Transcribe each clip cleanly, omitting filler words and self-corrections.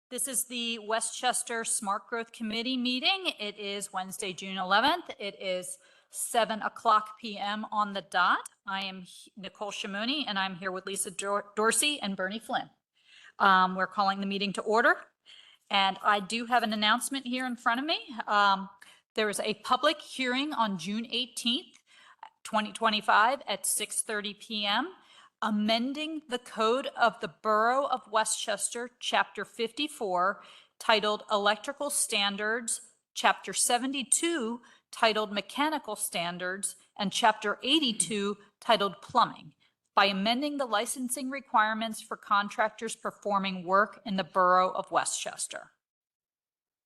This is the Westchester Smart Growth Committee meeting. It is Wednesday, June 11th. It is 7:00 p.m. on the dot. I am Nicole Shimoni, and I'm here with Lisa Dorsey and Bernie Flynn. We're calling the meeting to order, and I do have an announcement here in front of me. There is a public hearing on June 18th, 2025 at 6:30 p.m. amending the Code of the Borough of Westchester, Chapter 54, titled Electrical Standards, Chapter 72, titled Mechanical Standards, and Chapter 82, titled Plumbing, by amending the licensing requirements for contractors performing work in the Borough of Westchester.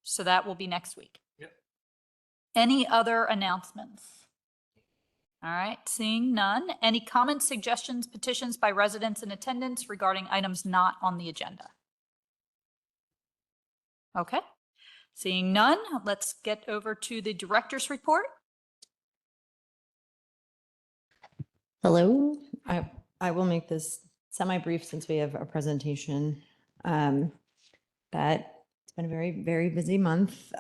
So that will be next week. Yep. Any other announcements? All right, seeing none. Any comments, suggestions, petitions by residents in attendance regarding items not on the agenda? Okay, seeing none, let's get over to the director's report. Hello, I will make this semi-brief since we have a presentation. It's been a very, very busy month.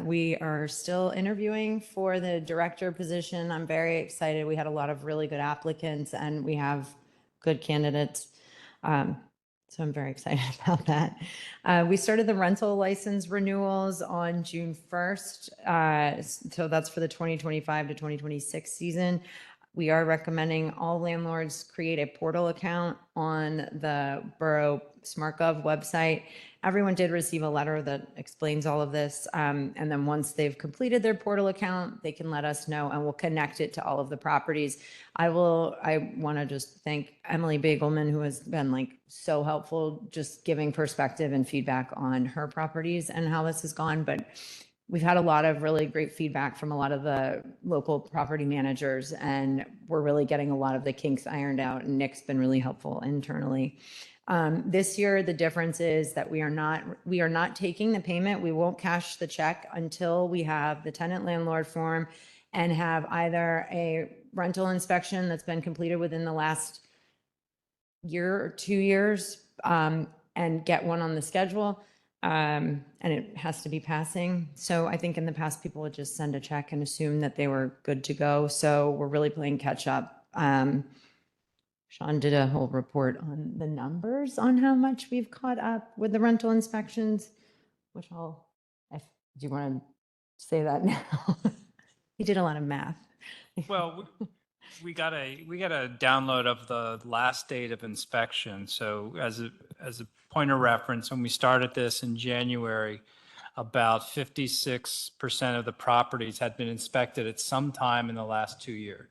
We are still interviewing for the director position. I'm very excited. We had a lot of really good applicants and we have good candidates. So I'm very excited about that. We started the rental license renewals on June 1st. So that's for the 2025 to 2026 season. We are recommending all landlords create a portal account on the Borough SmartGov website. Everyone did receive a letter that explains all of this. And then once they've completed their portal account, they can let us know and we'll connect it to all of the properties. I want to just thank Emily Bagelman, who has been like so helpful, just giving perspective and feedback on her properties and how this has gone. But we've had a lot of really great feedback from a lot of the local property managers, and we're really getting a lot of the kinks ironed out, and Nick's been really helpful internally. This year, the difference is that we are not taking the payment. We won't cash the check until we have the tenant landlord form and have either a rental inspection that's been completed within the last year or 2 years, and get one on the schedule. And it has to be passing. So I think in the past, people would just send a check and assume that they were good to go. So we're really playing catch up. Sean did a whole report on the numbers on how much we've caught up with the rental inspections, which do you want to say that now? He did a lot of math. Well, we got a download of the last date of inspection. So as a point of reference, when we started this in January, about 56% of the properties had been inspected at some time in the last 2 years.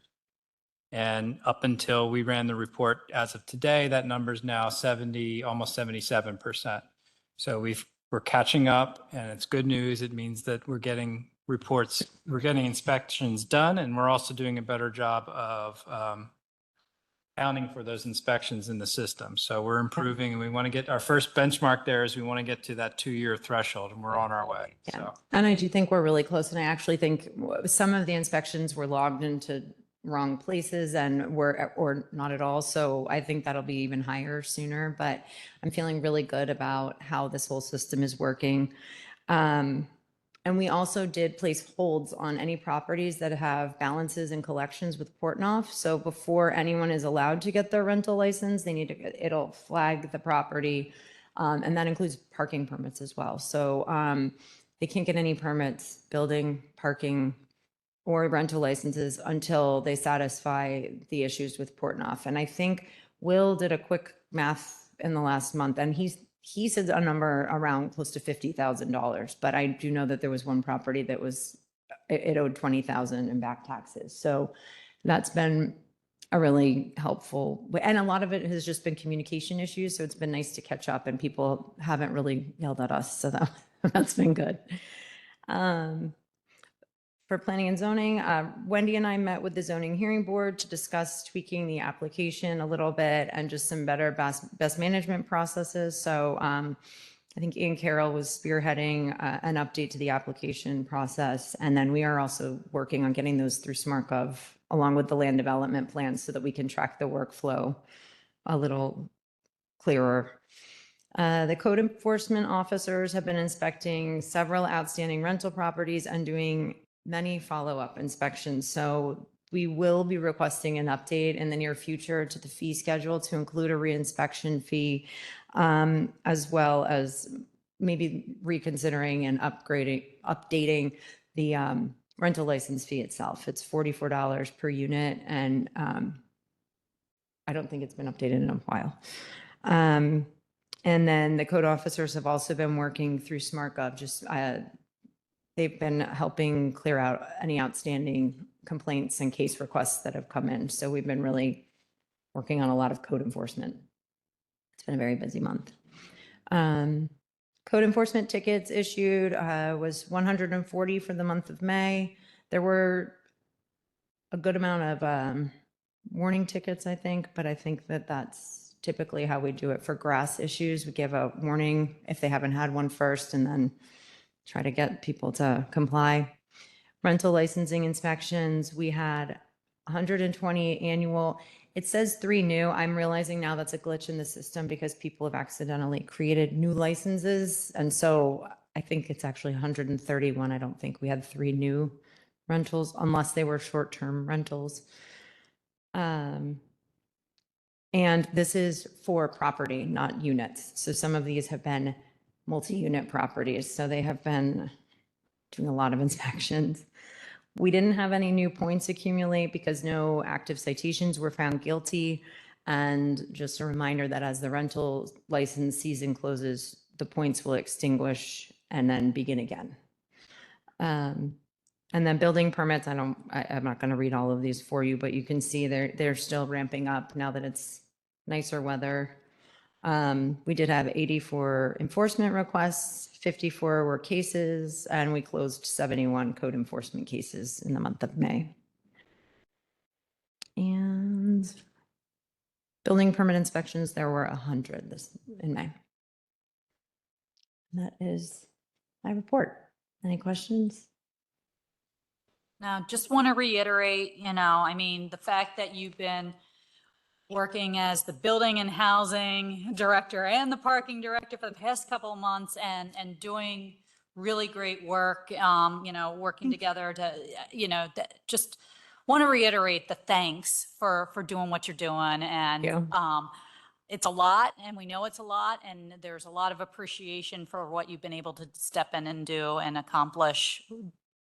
And up until we ran the report as of today, that number is now 70, almost 77%. So we're catching up, and it's good news. It means that we're getting reports, we're getting inspections done, and we're also doing a better job of accounting for those inspections in the system. So we're improving, and we want to get our first benchmark there is we want to get to that 2-year threshold, and we're on our way. Yeah. So. And I do think we're really close. And I actually think some of the inspections were logged into wrong places and or not at all. So I think that'll be even higher sooner, but I'm feeling really good about how this whole system is working. And we also did place holds on any properties that have balances and collections with Portnoy. So before anyone is allowed to get their rental license, they need to, it'll flag the property. And that includes parking permits as well. So they can't get any permits, building, parking, or rental licenses until they satisfy the issues with Portnoy. And I think Will did a quick math in the last month, and he said a number around close to $50,000. But I do know that there was one property that it owed $20,000 in back taxes. So that's been a really helpful, and a lot of it has just been communication issues. So it's been nice to catch up, and people haven't really yelled at us. So that's been good. For planning and zoning, Wendy and I met with the zoning hearing board to discuss tweaking the application a little bit and just some better best management processes. So I think Ian Carroll was spearheading an update to the application process. And then we are also working on getting those through SmartGov along with the land development plans so that we can track the workflow a little clearer. The code enforcement officers have been inspecting several outstanding rental properties and doing many follow-up inspections. So we will be requesting an update in the near future to the fee schedule to include a reinspection fee, as well as maybe reconsidering and updating the rental license fee itself. It's $44 per unit, and I don't think it's been updated in a while. And then the code officers have also been working through SmartGov. They've been helping clear out any outstanding complaints and case requests that have come in. So we've been really working on a lot of code enforcement. It's been a very busy month. Code enforcement tickets issued was 140 for the month of May. There were a good amount of warning tickets, I think, but I think that that's typically how we do it for grass issues. We give a warning if they haven't had one first, and then try to get people to comply. Rental licensing inspections, we had 120 annual. It says 3 new. I'm realizing now that's a glitch in the system because people have accidentally created new licenses. And so I think it's actually 131. I don't think we had 3 new rentals unless they were short-term rentals. And this is for property, not units. So some of these have been multi-unit properties. So they have been doing a lot of inspections. We didn't have any new points accumulate because no active citations were found guilty. And just a reminder that as the rental license season closes, the points will extinguish and then begin again. And then building permits, I'm not going to read all of these for you, but you can see they're still ramping up now that it's nicer weather. We did have 84 enforcement requests, 54 were cases, and we closed 71 code enforcement cases in the month of May. And building permit inspections, there were 100 in May. And that is my report. Any questions? Now, just want to reiterate, I mean, the fact that you've been working as the building and housing director and the parking director for the past couple of months and doing really great work, working together to, just want to reiterate the thanks for doing what you're doing. And it's a lot, and we know it's a lot, and there's a lot of appreciation for what you've been able to step in and do and accomplish,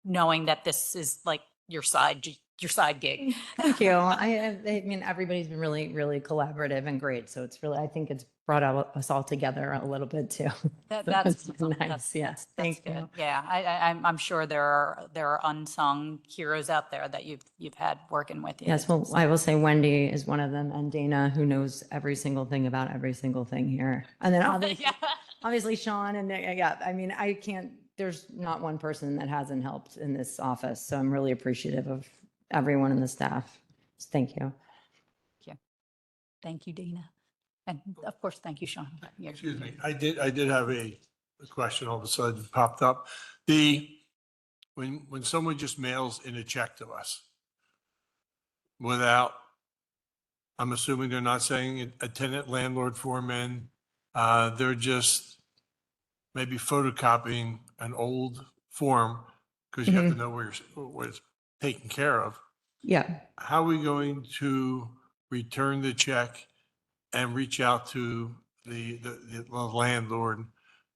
knowing that this is like your side gig. Thank you. I mean, everybody's been really, really collaborative and great. So it's really, I think it's brought us all together a little bit too. That's nice. Yes. Thank you. Yeah, I'm sure there are unsung heroes out there that you've had working with you. Yes. Well, I will say Wendy is one of them, and Dana, who knows every single thing about every single thing here. And then obviously Sean and I mean, there's not one person that hasn't helped in this office. So I'm really appreciative of everyone in the staff. So thank you. Thank you, Dana. And of course, thank you, Sean. Excuse me. I did have a question all of a sudden popped up. When someone just mails in a check to us without, I'm assuming they're not saying a tenant landlord form in, they're just maybe photocopying an old form because you have to know what it's taken care of. Yeah. How are we going to return the check and reach out to the landlord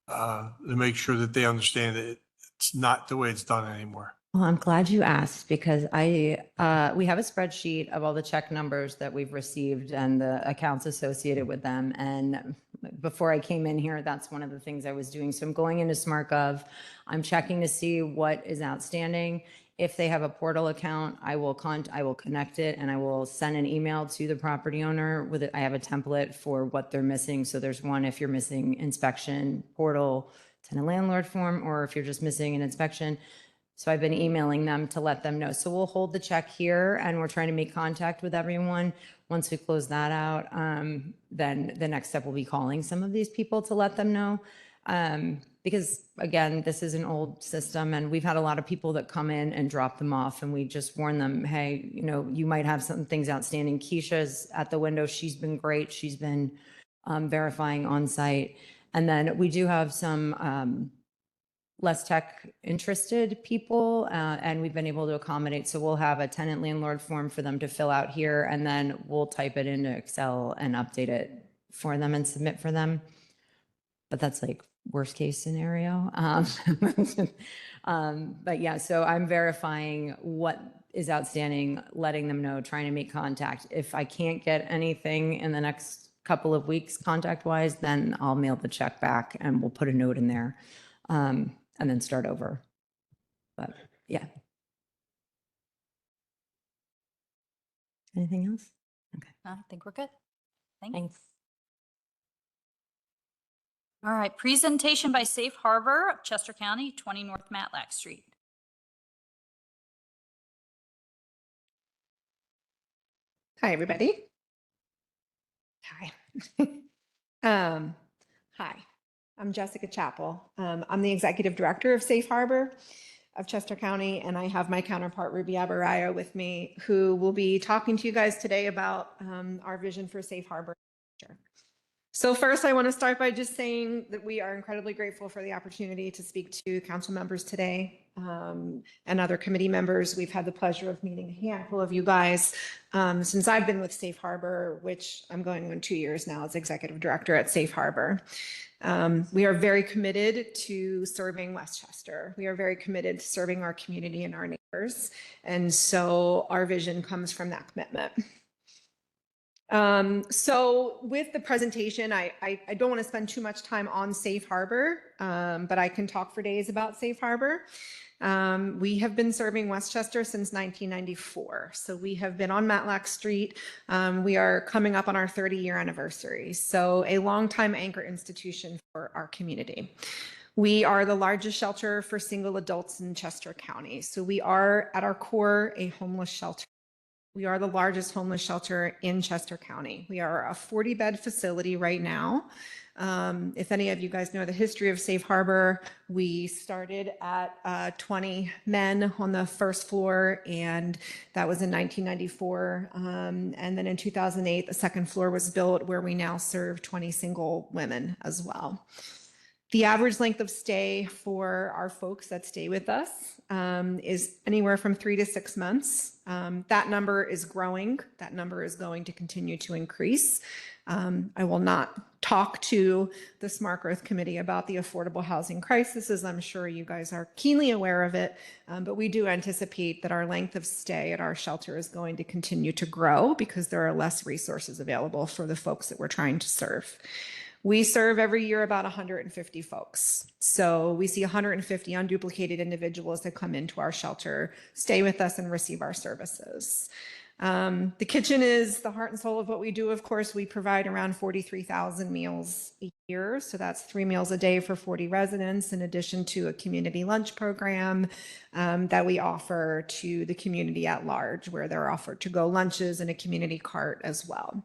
to make sure that they understand that it's not the way it's done anymore? Well, I'm glad you asked because we have a spreadsheet of all the check numbers that we've received and the accounts associated with them. And before I came in here, that's one of the things I was doing. So I'm going into SmartGov. I'm checking to see what is outstanding. If they have a portal account, I will connect it and I will send an email to the property owner with it. I have a template for what they're missing. So there's one if you're missing inspection, portal, tenant landlord form, or if you're just missing an inspection. So I've been emailing them to let them know. So we'll hold the check here and we're trying to make contact with everyone. Once we close that out, then the next step will be calling some of these people to let them know. Because again, this is an old system and we've had a lot of people that come in and drop them off and we just warn them, hey, you might have some things outstanding. Keisha's at the window. She's been great. She's been verifying on site. And then we do have some less tech interested people, and we've been able to accommodate. So we'll have a tenant landlord form for them to fill out here, and then we'll type it into Excel and update it for them and submit for them. But that's like worst case scenario. But yeah, so I'm verifying what is outstanding, letting them know, trying to make contact. If I can't get anything in the next couple of weeks contact wise, then I'll mail the check back and we'll put a note in there, and then start over. But yeah. Anything else? Okay. I think we're good. Thanks. Thanks. All right, presentation by Safe Harbor of Chester County, 20 North Matlack Street. Hi, everybody. Hi. Hi, I'm Jessica Chappell. I'm the Executive Director of Safe Harbor of Chester County, and I have my counterpart, Ruby Abaraya, with me, who will be talking to you guys today about our vision for Safe Harbor. So first, I want to start by just saying that we are incredibly grateful for the opportunity to speak to council members today, and other committee members. We've had the pleasure of meeting a handful of you guys since I've been with Safe Harbor, which I'm going on 2 years now as executive director at Safe Harbor. We are very committed to serving Westchester. We are very committed to serving our community and our neighbors. And so our vision comes from that commitment. So with the presentation, I don't want to spend too much time on Safe Harbor, but I can talk for days about Safe Harbor. We have been serving Westchester since 1994. So we have been on Matlack Street. We are coming up on our 30-year anniversary. So a longtime anchor institution for our community. We are the largest shelter for single adults in Chester County. So we are at our core a homeless shelter. We are the largest homeless shelter in Chester County. We are a 40-bed facility right now. If any of you guys know the history of Safe Harbor, we started at 20 men on the first floor, and that was in 1994. And then in 2008, the second floor was built where we now serve 20 single women as well. The average length of stay for our folks that stay with us is anywhere from 3 to 6 months. That number is growing. That number is going to continue to increase. I will not talk to the Smart Growth Committee about the affordable housing crisis, as I'm sure you guys are keenly aware of it, but we do anticipate that our length of stay at our shelter is going to continue to grow because there are less resources available for the folks that we're trying to serve. We serve every year about 150 folks. So we see 150 unduplicated individuals that come into our shelter, stay with us, and receive our services. The kitchen is the heart and soul of what we do. Of course, we provide around 43,000 meals a year. So that's 3 meals a day for 40 residents, in addition to a community lunch program that we offer to the community at large, where they're offered to-go lunches and a community cart as well.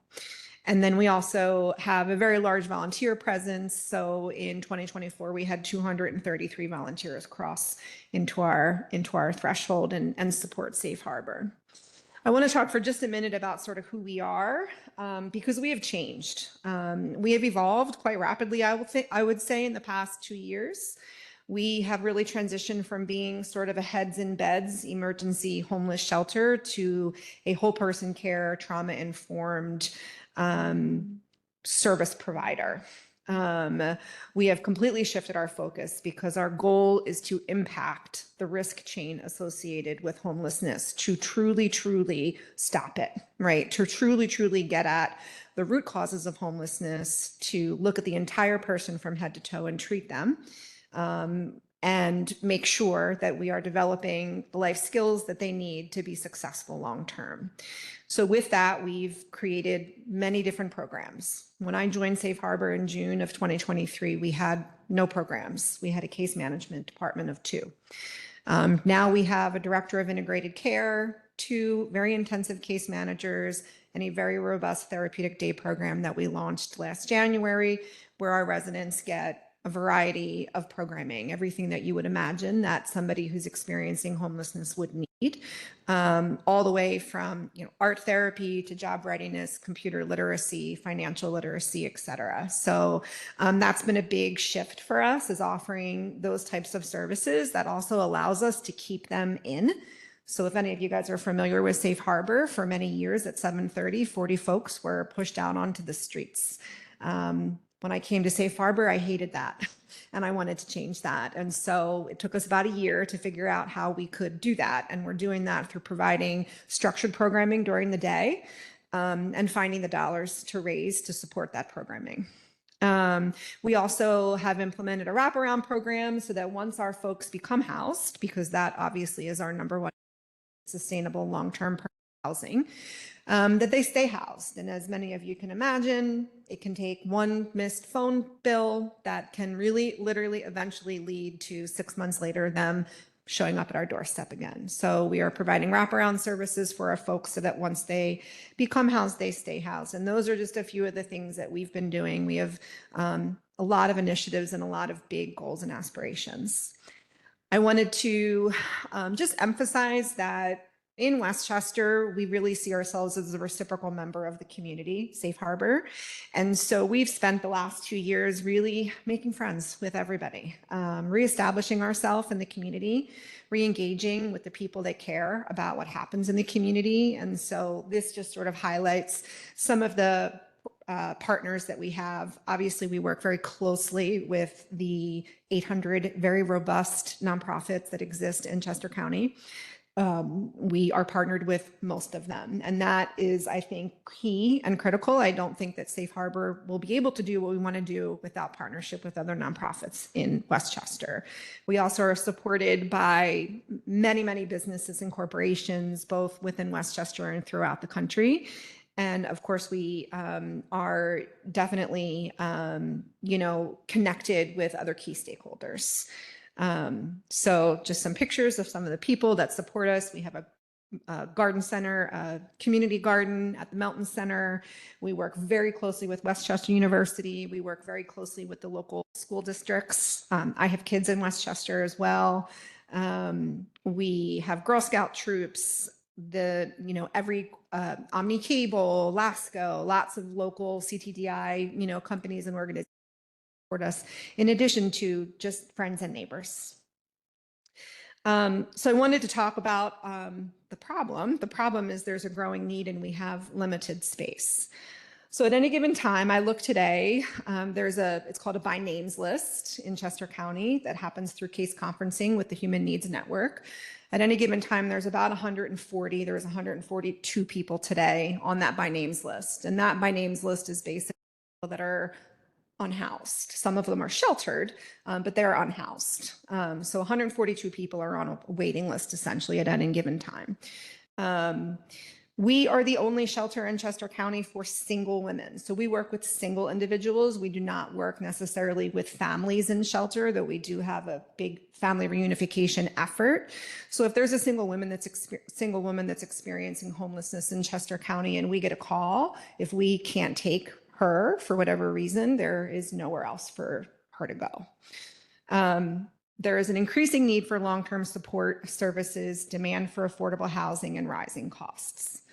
And then we also have a very large volunteer presence. So in 2024, we had 233 volunteers cross into our threshold and support Safe Harbor. I want to talk for just a minute about sort of who we are, because we have changed. We have evolved quite rapidly, I would say, in the past 2 years. We have really transitioned from being sort of a heads in beds emergency homeless shelter to a whole person care, trauma-informed service provider. We have completely shifted our focus because our goal is to impact the risk chain associated with homelessness, to truly, truly stop it, right? To truly, truly get at the root causes of homelessness, to look at the entire person from head to toe and treat them. And make sure that we are developing the life skills that they need to be successful long-term. So with that, we've created many different programs. When I joined Safe Harbor in June of 2023, we had no programs. We had a case management department of 2. Now we have a director of integrated care, 2 very intensive case managers, and a very robust therapeutic day program that we launched last January, where our residents get a variety of programming, everything that you would imagine that somebody who's experiencing homelessness would need, all the way from art therapy to job readiness, computer literacy, financial literacy, et cetera. So that's been a big shift for us, is offering those types of services that also allows us to keep them in. So if any of you guys are familiar with Safe Harbor, for many years at 7:30, 40 folks were pushed out onto the streets. When I came to Safe Harbor, I hated that and I wanted to change that. And so it took us about a year to figure out how we could do that. And we're doing that through providing structured programming during the day and finding the dollars to raise to support that programming. We also have implemented a wraparound program so that once our folks become housed, because that obviously is our number one sustainable long-term housing, that they stay housed. And as many of you can imagine, it can take one missed phone bill that can really literally eventually lead to 6 months later them showing up at our doorstep again. So we are providing wraparound services for our folks so that once they become housed, they stay housed. And those are just a few of the things that we've been doing. We have a lot of initiatives and a lot of big goals and aspirations. I wanted to just emphasize that in Westchester, we really see ourselves as a reciprocal member of the community, Safe Harbor. And so we've spent the last 2 years really making friends with everybody, reestablishing ourselves in the community, re-engaging with the people that care about what happens in the community. And so this just sort of highlights some of the partners that we have. Obviously, we work very closely with the 800 very robust nonprofits that exist in Chester County. We are partnered with most of them, and that is, I think, key and critical. I don't think that Safe Harbor will be able to do what we want to do without partnership with other nonprofits in Westchester. We also are supported by many, many businesses and corporations, both within Westchester and throughout the country. And of course, we are definitely, connected with other key stakeholders. So just some pictures of some of the people that support us. We have a garden center, a community garden at the Melton Center. We work very closely with Westchester University. We work very closely with the local school districts. I have kids in Westchester as well. We have Girl Scout troops, every Omni Cable, Lasco, lots of local CTDI, companies and organizations support us, in addition to just friends and neighbors. So I wanted to talk about the problem. The problem is there's a growing need and we have limited space. So at any given time, I look today, it's called a by names list in Chester County that happens through case conferencing with the Human Needs Network. At any given time, there's about 140, there's 142 people today on that by names list. And that by names list is basically people that are unhoused. Some of them are sheltered, but they're unhoused. So 142 people are on a waiting list essentially at any given time. We are the only shelter in Chester County for single women. So we work with single individuals. We do not work necessarily with families in shelter, though we do have a big family reunification effort. So if there's a single woman that's experiencing homelessness in Chester County and we get a call, if we can't take her for whatever reason, there is nowhere else for her to go. There is an increasing need for long-term support services, demand for affordable housing, and rising costs.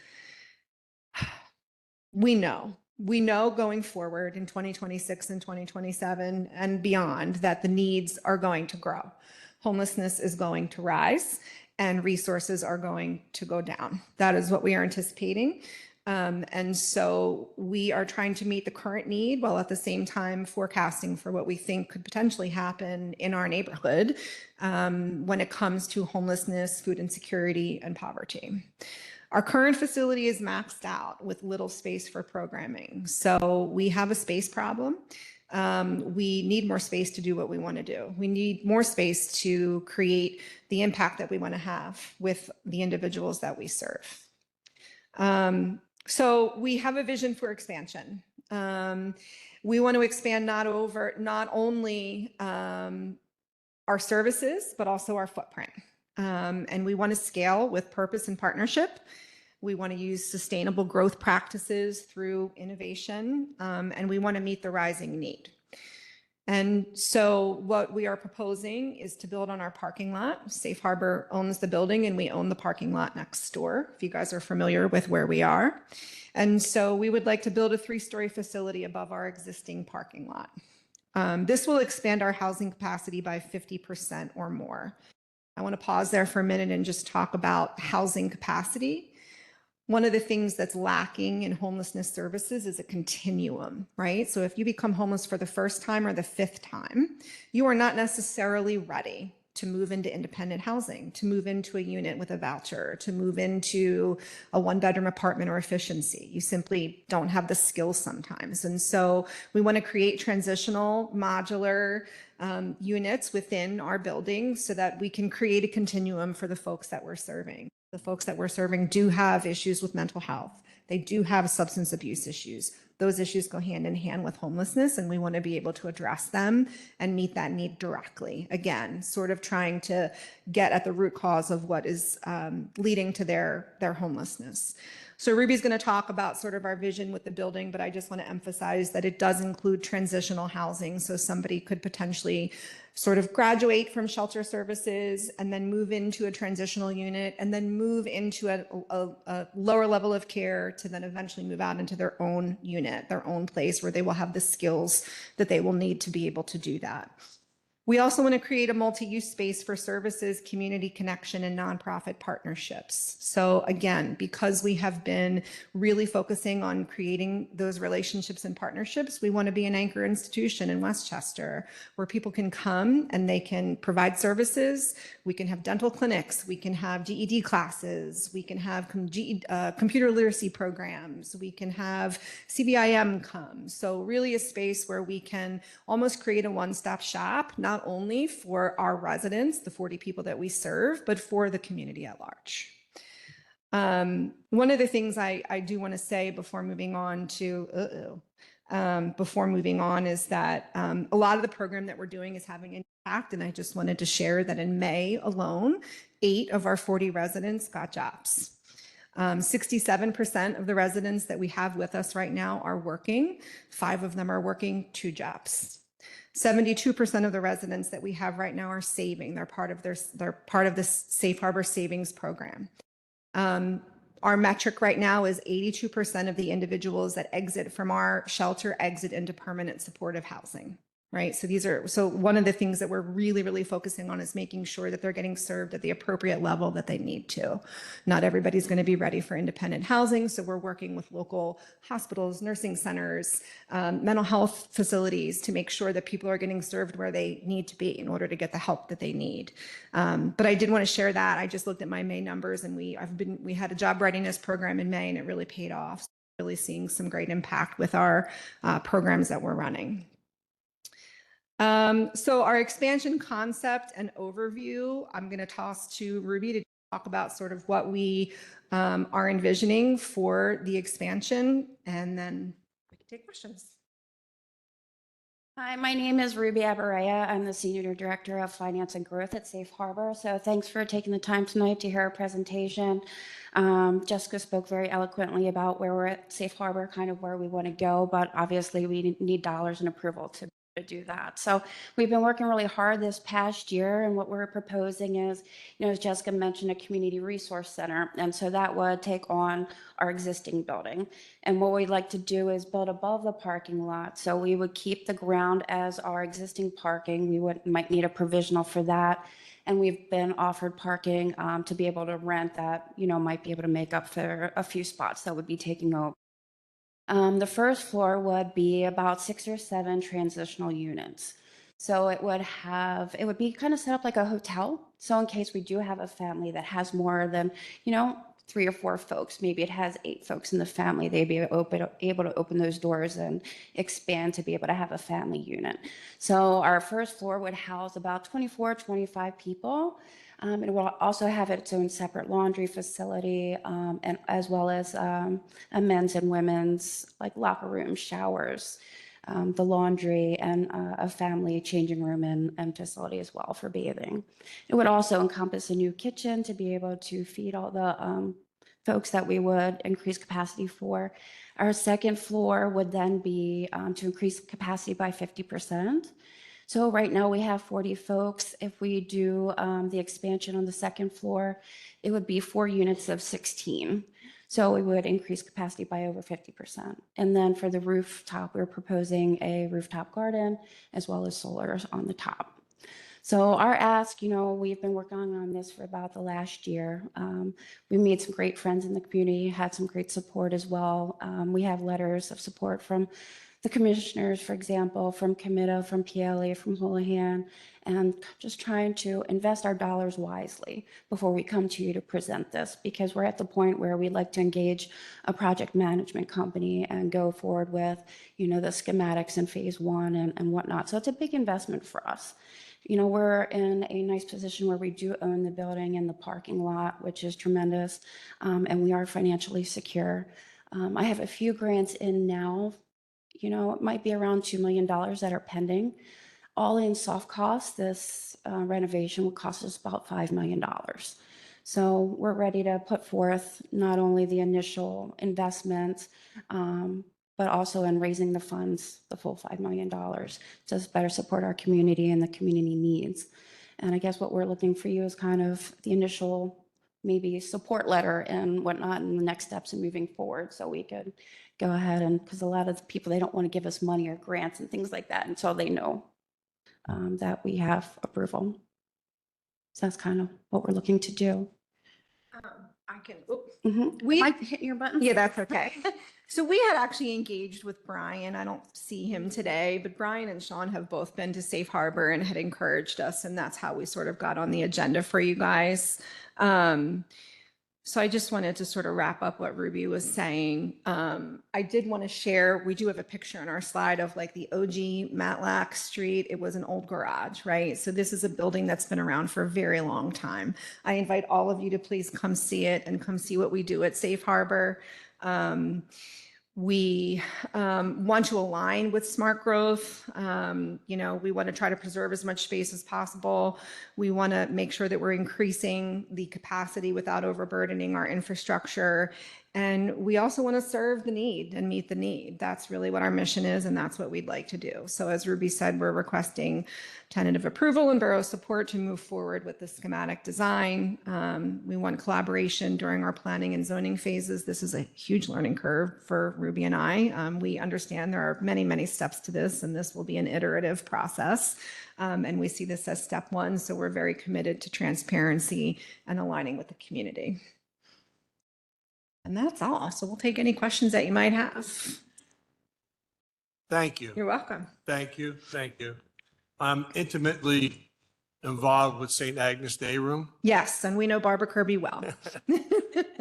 We know going forward in 2026 and 2027 and beyond that the needs are going to grow. Homelessness is going to rise and resources are going to go down. That is what we are anticipating. And so we are trying to meet the current need while at the same time forecasting for what we think could potentially happen in our neighborhood when it comes to homelessness, food insecurity, and poverty. Our current facility is maxed out with little space for programming. So we have a space problem. We need more space to do what we want to do. We need more space to create the impact that we want to have with the individuals that we serve. So we have a vision for expansion. We want to expand not only our services, but also our footprint. And we want to scale with purpose and partnership. We want to use sustainable growth practices through innovation, and we want to meet the rising need. And so what we are proposing is to build on our parking lot. Safe Harbor owns the building and we own the parking lot next door, if you guys are familiar with where we are. And so we would like to build a 3-story facility above our existing parking lot. This will expand our housing capacity by 50% or more. I want to pause there for a minute and just talk about housing capacity. One of the things that's lacking in homelessness services is a continuum, right? So if you become homeless for the first time or the 5th time, you are not necessarily ready to move into independent housing, to move into a unit with a voucher, to move into a 1-bedroom apartment or efficiency. You simply don't have the skills sometimes. And so we want to create transitional modular units within our building so that we can create a continuum for the folks that we're serving. The folks that we're serving do have issues with mental health. They do have substance abuse issues. Those issues go hand in hand with homelessness, and we want to be able to address them and meet that need directly. Again, sort of trying to get at the root cause of what is leading to their homelessness. So Ruby's going to talk about sort of our vision with the building, but I just want to emphasize that it does include transitional housing. So somebody could potentially sort of graduate from shelter services and then move into a transitional unit and then move into a lower level of care to then eventually move out into their own unit, their own place where they will have the skills that they will need to be able to do that. We also want to create a multi-use space for services, community connection, and nonprofit partnerships. So again, because we have been really focusing on creating those relationships and partnerships, we want to be an anchor institution in Westchester where people can come and they can provide services. We can have dental clinics, we can have GED classes, we can have computer literacy programs, we can have CBIM come. So really a space where we can almost create a one-stop shop, not only for our residents, the 40 people that we serve, but for the community at large. One of the things I do want to say before moving on to, is that a lot of the program that we're doing is having an impact. And I just wanted to share that in May alone, 8 of our 40 residents got jobs. 67% of the residents that we have with us right now are working. 5 of them are working 2 jobs. 72% of the residents that we have right now are saving. They're part of the Safe Harbor savings program. Our metric right now is 82% of the individuals that exit from our shelter exit into permanent supportive housing. Right. So one of the things that we're really, really focusing on is making sure that they're getting served at the appropriate level that they need to. Not everybody's going to be ready for independent housing. So we're working with local hospitals, nursing centers, mental health facilities to make sure that people are getting served where they need to be in order to get the help that they need. But I did want to share that. I just looked at my May numbers and we had a job readiness program in May and it really paid off. So really seeing some great impact with our programs that we're running. So our expansion concept and overview, I'm going to toss to Ruby to talk about sort of what we are envisioning for the expansion, and then we can take questions. Hi, my name is Ruby Abaraya. I'm the Senior Director of Finance and Growth at Safe Harbor. So thanks for taking the time tonight to hear our presentation. Jessica spoke very eloquently about where we're at Safe Harbor, kind of where we want to go, but obviously we need dollars and approval to do that. So we've been working really hard this past year, and what we're proposing is, as Jessica mentioned, a community resource center. And so that would take on our existing building. And what we'd like to do is build above the parking lot. So we would keep the ground as our existing parking. We might need a provisional for that. And we've been offered parking to be able to rent that, might be able to make up for a few spots that would be taking over. The first floor would be about 6 or 7 transitional units. So it would be kind of set up like a hotel. So in case we do have a family that has more than, 3 or 4 folks, maybe it has 8 folks in the family, they'd be able to open those doors and expand to be able to have a family unit. So our first floor would house about 24, 25 people. It will also have its own separate laundry facility, and as well as a men's and women's locker room, showers, the laundry, and a family changing room and facility as well for bathing. It would also encompass a new kitchen to be able to feed all the folks that we would increase capacity for. Our second floor would then be to increase capacity by 50%. So right now we have 40 folks. If we do the expansion on the second floor, it would be 4 units of 16. So we would increase capacity by over 50%. And then for the rooftop, we're proposing a rooftop garden as well as solar on the top. So our ask, we've been working on this for about the last year. We made some great friends in the community, had some great support as well. We have letters of support from the commissioners, for example, from Comita, from PLA, from Houlihan, and just trying to invest our dollars wisely before we come to you to present this, because we're at the point where we'd like to engage a project management company and go forward with, the schematics in phase 1 and whatnot. So it's a big investment for us. We're in a nice position where we do own the building and the parking lot, which is tremendous, and we are financially secure. I have a few grants in now. It might be around $2 million that are pending. All in soft costs, this renovation will cost us about $5 million. So we're ready to put forth not only the initial investment, but also in raising the funds, the full $5 million, to better support our community and the community needs. And I guess what we're looking for you is kind of the initial maybe support letter and whatnot, and the next steps in moving forward, so we could go ahead and, because a lot of the people, they don't want to give us money or grants and things like that until they know that we have approval. So that's kind of what we're looking to do. I can, oops. Am I hitting your button? Yeah, that's okay. So we had actually engaged with Brian. I don't see him today, but Brian and Sean have both been to Safe Harbor and had encouraged us, and that's how we sort of got on the agenda for you guys. So I just wanted to sort of wrap up what Ruby was saying. I did want to share, we do have a picture on our slide of like the OG Matlack Street. It was an old garage, right? So this is a building that's been around for a very long time. I invite all of you to please come see it and come see what we do at Safe Harbor. We want to align with smart growth. We want to try to preserve as much space as possible. We want to make sure that we're increasing the capacity without overburdening our infrastructure. And we also want to serve the need and meet the need. That's really what our mission is, and that's what we'd like to do. So as Ruby said, we're requesting tentative approval and borough support to move forward with the schematic design. We want collaboration during our planning and zoning phases. This is a huge learning curve for Ruby and I. We understand there are many, many steps to this, and this will be an iterative process. And we see this as step 1. So we're very committed to transparency and aligning with the community. And that's all. So we'll take any questions that you might have. Thank you. You're welcome. Thank you. Thank you. I'm intimately involved with St. Agnes Day Room. Yes, and we know Barbara Kirby well.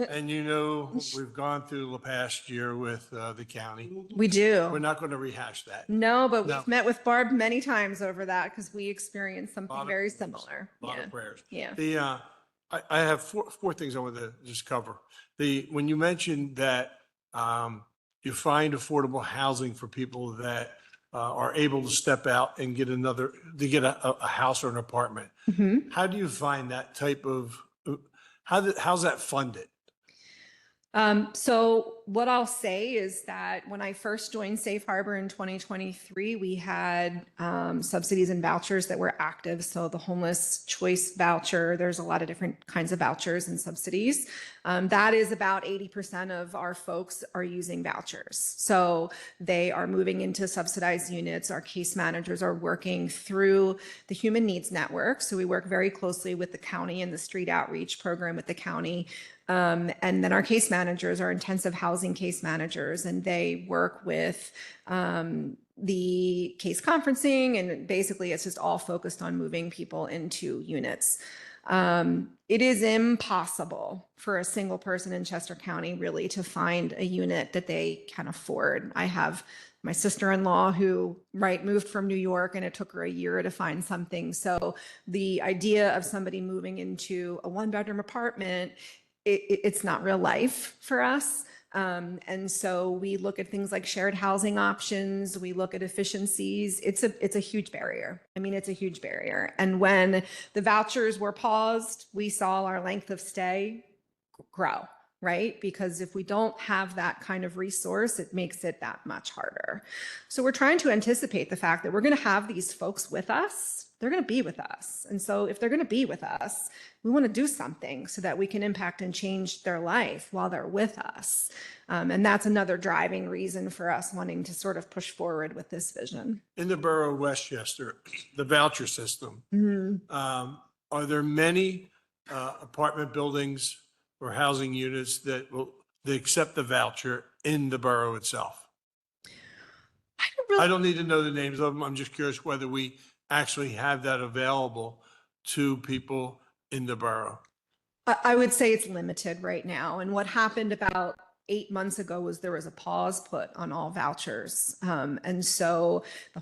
And we've gone through the past year with the county. We do. We're not going to rehash that. No, but No. we've met with Barb many times over that because we experienced something Lot of very prayers. similar. A lot Yeah. of prayers. Yeah. I have four things I want to just cover. When you mentioned that you find affordable housing for people that are able to step out and get a house or an apartment. Mhm. How do you find that type of, how's that funded? So what I'll say is that when I first joined Safe Harbor in 2023, we had subsidies and vouchers that were active. So the homeless choice voucher, there's a lot of different kinds of vouchers and subsidies. That is about 80% of our folks are using vouchers. So they are moving into subsidized units. Our case managers are working through the Human Needs Network. So we work very closely with the county and the street outreach program with the county. And then our case managers are intensive housing case managers, and they work with the case conferencing, and basically it's just all focused on moving people into units. It is impossible for a single person in Chester County really to find a unit that they can afford. I have my sister-in-law who moved from New York, and it took her a year to find something. So the idea of somebody moving into a 1-bedroom apartment, it's not real life for us. And so we look at things like shared housing options. We look at efficiencies. It's a huge barrier. I mean, it's a huge barrier. And when the vouchers were paused, we saw our length of stay grow. right? Because if we don't have that kind of resource, it makes it that much harder. So we're trying to anticipate the fact that we're going to have these folks with us. They're going to be with us. And so if they're going to be with us, we want to do something so that we can impact and change their life while they're with us. And that's another driving reason for us wanting to sort of push forward with this vision. In the borough of Westchester, the voucher system, are there many apartment buildings or housing units that accept the voucher in the borough itself? I don't need to know the names of them. I'm just curious whether we actually have that available to people in the borough. I would say it's limited right now. And what happened about 8 months ago was there was a pause put on all vouchers. And so the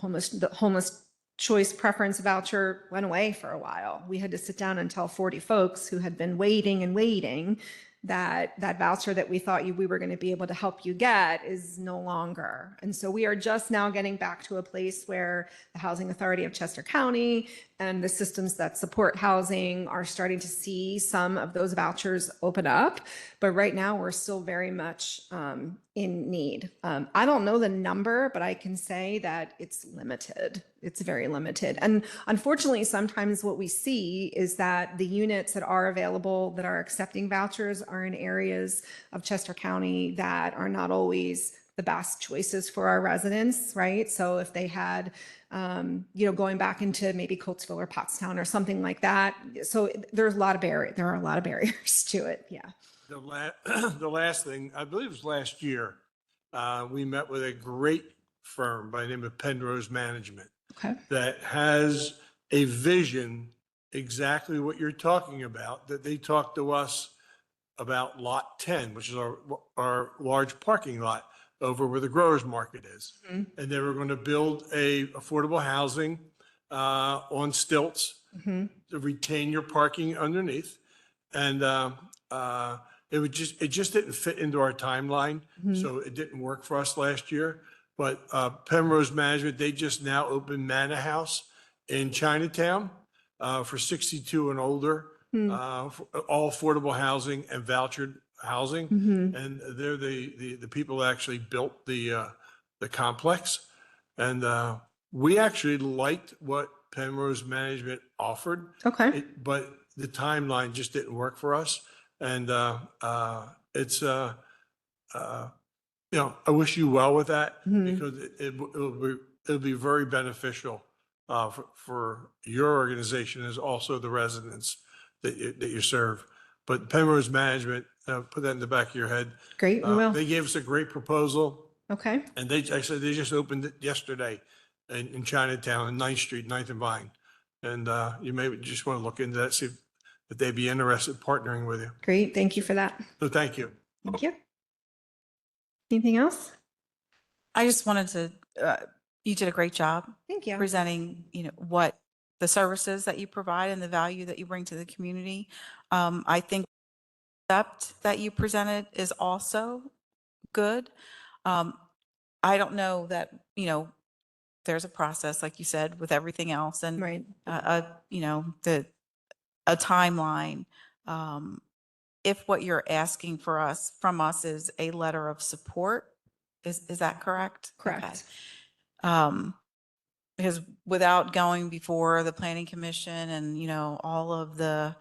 homeless choice preference voucher went away for a while. We had to sit down and tell 40 folks who had been waiting and waiting that voucher that we thought we were going to be able to help you get is no longer. And so we are just now getting back to a place where the Housing Authority of Chester County and the systems that support housing are starting to see some of those vouchers open up. But right now we're still very much in need. I don't know the number, but I can say that it's limited. It's very limited. And unfortunately, sometimes what we see is that the units that are available that are accepting vouchers are in areas of Chester County that are not always the best choices for our residents, right? So if they had, going back into maybe Coatesville or Pottstown or something like that. So there are a lot of barriers to it. Yeah. The last thing, I believe it was last year, we met with a great firm by the name of Penrose Management Okay. that has a vision exactly what you're talking about, that they talked to us about Lot 10, which is our large parking lot over where the growers market is. And they were going to build a affordable housing on stilts to retain your parking underneath. And it just didn't fit into our timeline. So it didn't work for us last year. But Penrose Management, they just now opened Manor House in Chinatown for 62 and older, for all affordable housing and vouchered housing. And they're the people that actually built the complex. And we actually liked what Penrose Management offered. Okay. But the timeline just didn't work for us. And it's, I wish you well with that because it'll be very beneficial for your organization as also the residents that you serve. But Penrose Management, put that in the back of your head. Great. We will. They gave us a great proposal. Okay. And they just opened it yesterday in Chinatown, on 9th Street, 9th and Vine. And you may just want to look into that, see if they'd be interested in partnering with you. Great. Thank you for that. So thank you. Thank you. Anything else? I just wanted to, you did a great job Thank you. presenting, what the services that you provide and the value that you bring to the community. I think the concept that you presented is also good. I don't know that, there's a process, like you said, with everything else and, Right. a timeline. If what you're asking from us is a letter of support, is that correct? Correct. Okay. Because without going before the planning commission and, all of the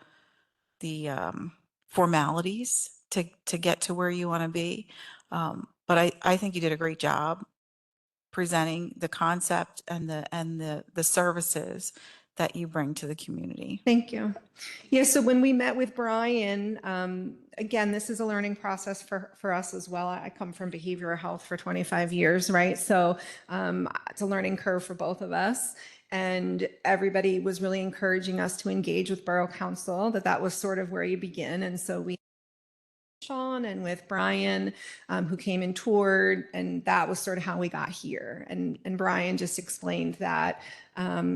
formalities to get to where you want to be. But I think you did a great job presenting the concept and the services that you bring to the community. Thank you. Yeah, so when we met with Brian, again, this is a learning process for us as well. I come from behavioral health for 25 years, right? So it's a learning curve for both of us. And everybody was really encouraging us to engage with Borough Council, that was sort of where you begin. And so we Sean and with Brian, who came and toured, and that was sort of how we got here. And Brian just explained that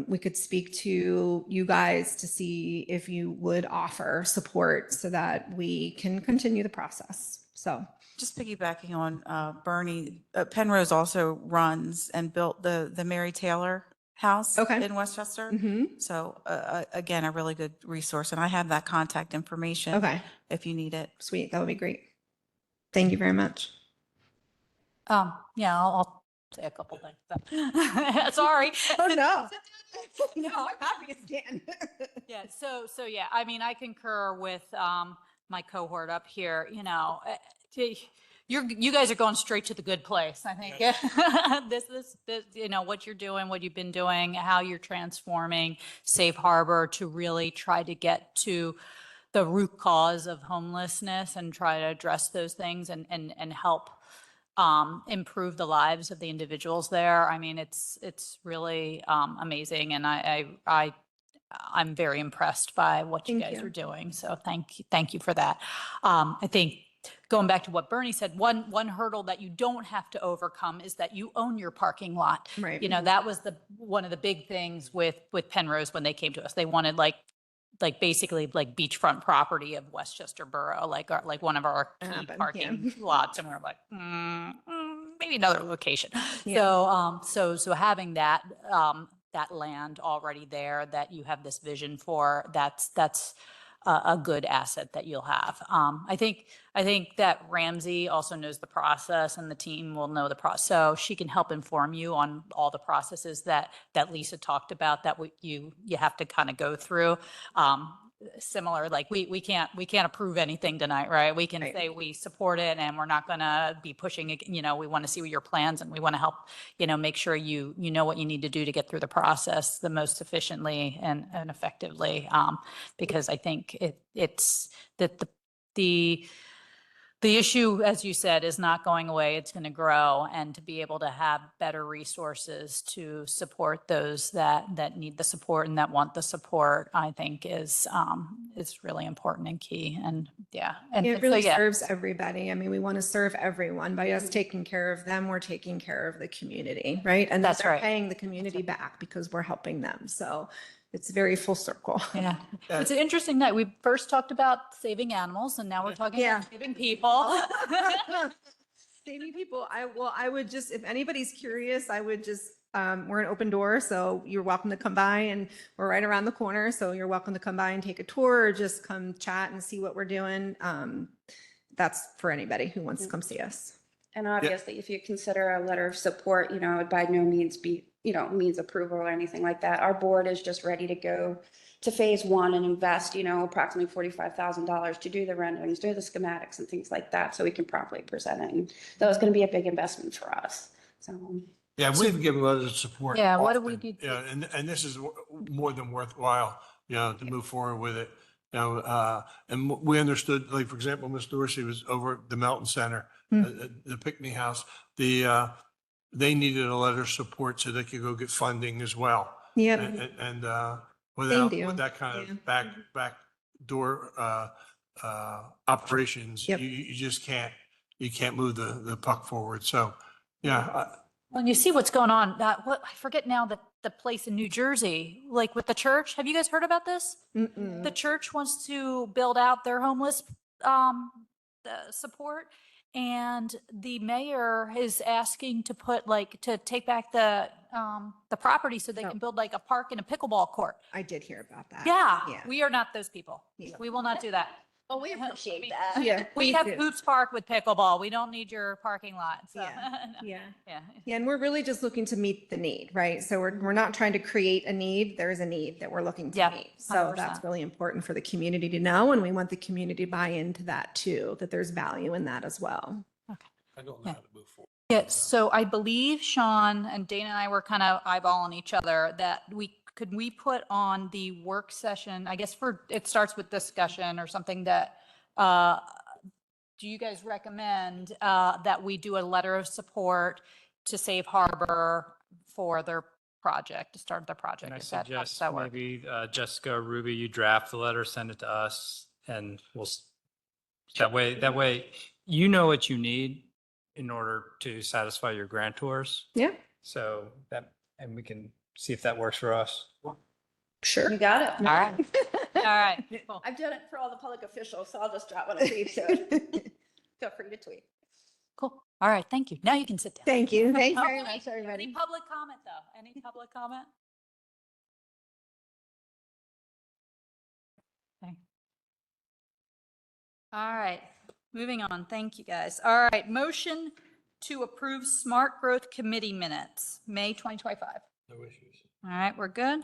we could speak to you guys to see if you would offer support so that we can continue the process. So just piggybacking on Bernie, Penrose also runs and built the Mary Taylor House Okay. in Westchester. mhm. So again, a really good resource. And I have that contact information Okay, if you need it. sweet. That would be great. Thank you very much. Yeah, I'll say a couple things. Sorry. Oh, no. No, I'm happy to stand. Yeah, so yeah, I mean, I concur with my cohort up here, you guys are going straight to the good place, I think. This, what you're doing, what you've been doing, how you're transforming Safe Harbor to really try to get to the root cause of homelessness and try to address those things and help improve the lives of the individuals there. I mean, it's really amazing, and I'm very impressed by what you Thank guys you. are doing. So thank you for that. I think going back to what Bernie said, one hurdle that you don't have to overcome is that you own your parking lot. Right. That was one of the big things with Penrose when they came to us. They wanted basically like beachfront property of Westchester Borough, like one of our key Happened, yeah. parking lots, and we we're like, maybe another location. Yeah. So having that land already there that you have this vision for, that's a good asset that you'll have. I think that Ramsey also knows the process, and the team will know the process, so she can help inform you on all the processes that Lisa talked about that you have to kind of go through. Similar, like we can't approve anything tonight, right? We can Right. say we support it and we're not going to be pushing it. We want to see your plans, and we want to help, make sure you know what you need to do to get through the process the most efficiently and effectively. Because I think it's that the issue, as you said, is not going away. It's going to grow, and to be able to have better resources to support those that need the support and that want the support, I think is really important and key. And yeah, and It so, really yeah. serves everybody. I mean, we want to serve everyone. By us taking care of them, we're taking care of the community, right? And That's they're right. paying the community back because we're helping them. So it's very full circle. Yeah, it's an interesting night. We first talked about saving animals, and now we're talking Yeah. about saving people. Saving people. I would just, if anybody's curious, I would just, we're an open door, so you're welcome to come by, and we're right around the corner. So you're welcome to come by and take a tour, or just come chat and see what we're doing. That's for anybody who wants to come see us. And obviously, if you consider a letter of support, it would by no means be, means approval or anything like that. Our board is just ready to go to phase one and invest, approximately $45,000 to do the renderings, do the schematics and things like that, so we can properly present it. And that was going to be a big investment for us. So. Yeah, we've given letters of support. Yeah, what do we often, need to- Yeah, and this is more than worthwhile, to move forward with it. And we understood, like, for example, Ms. Dorsey was over at the Melton Center, the Pickney House. They needed a letter of support so they could go get funding as well. Yep. And deal. with that kind of Yeah. back door operations, Yep. you just can't move the puck forward. So, yeah. When you see what's going on, I forget now the place in New Jersey, like with the church. Have you guys heard about this? The church wants to build out their homeless support, and the mayor is asking to to take back the property so they Oh. can build like a park and a pickleball court. I did hear about that. Yeah, Yeah. we are not those people. Yeah. We will not do that. Well, we appreciate that. Yeah. We please have do. Hoops Park with pickleball. We don't need your parking lot. So. Yeah. Yeah. Yeah. Yeah, and we're really just looking to meet the need, right? So we're not trying to create a need. There's a need that we're looking to Yeah, meet. So 100%. that's really important for the community to know, and we want the community to buy into that too, that there's value in that as well. I don't know how to move forward. Yeah, so I believe Sean and Dana and I were kind of eyeballing each other that we put on the work session, I guess it starts with discussion or something that, do you guys recommend that we do a letter of support to Safe Harbor for their project, to start their project? And I Is that- how does suggest that work? maybe Jessica or Ruby, you draft the letter, send it to us, and that way you know what you need in order to satisfy your grantors. Yeah, So and we can see if that works for us. sure. You got it. All right, all right, cool. I've done it for all the public officials, so I'll just drop one of these. So feel free to tweet. Cool. All right, thank you. Now you can sit down. Thank you. Thank you Oh, very wait, much, everybody. Any public comment, though? Any public comment? Okay. All right, moving on. Thank you, guys. All right, motion to approve Smart Growth Committee minutes, May 2025. No issues. All right, we're good.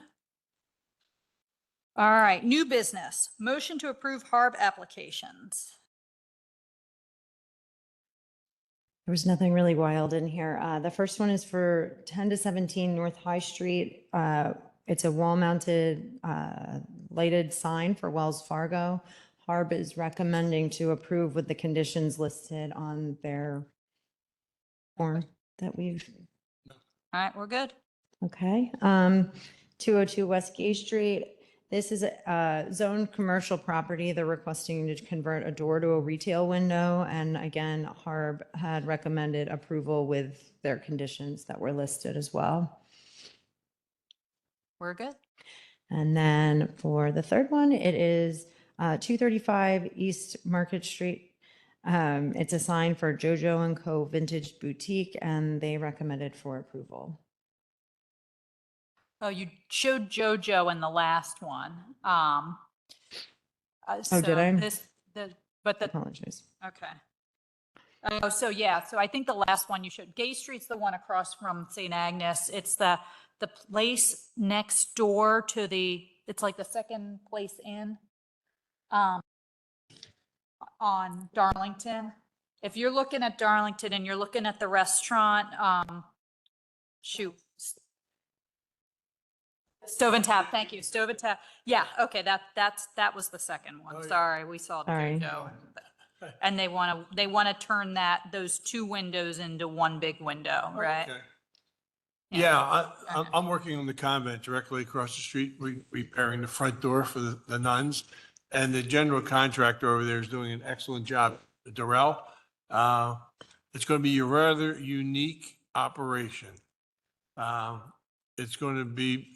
All right, new business. Motion to approve HARB applications. There was nothing really wild in here. The first one is for 10 to 17 North High Street. It's a wall-mounted lighted sign for Wells Fargo. HARB is recommending to approve with the conditions listed on their form that we've, All right, we're good. okay. 202 West Gay Street. This is a zoned commercial property. They're requesting to convert a door to a retail window. And again, HARB had recommended approval with their conditions that were listed as well. We're good. And then for the third one, it is 235 East Market Street. It's a sign for JoJo and Co. Vintage Boutique, and they recommended for approval. Oh, you showed JoJo in the last one. Oh, did I? But the, Apologies. okay. Oh, so yeah, so I think the last one you showed, Gay Street's the one across from St. Agnes. It's the place next door to it's like the second place in, on Darlington. If you're looking at Darlington and you're looking at the restaurant, shoot. Stove and Tap, thank you, Stove and Tap. Yeah, okay, that was the second Oh, one. yeah. Sorry, we saw the Sorry. JoJo. And they want to turn those two windows into one big window, right? Okay. Yeah, I'm working on the convent directly across the street, repairing the front door for the nuns. And the general contractor over there is doing an excellent job, Durrell. It's going to be a rather unique operation. It's going to be,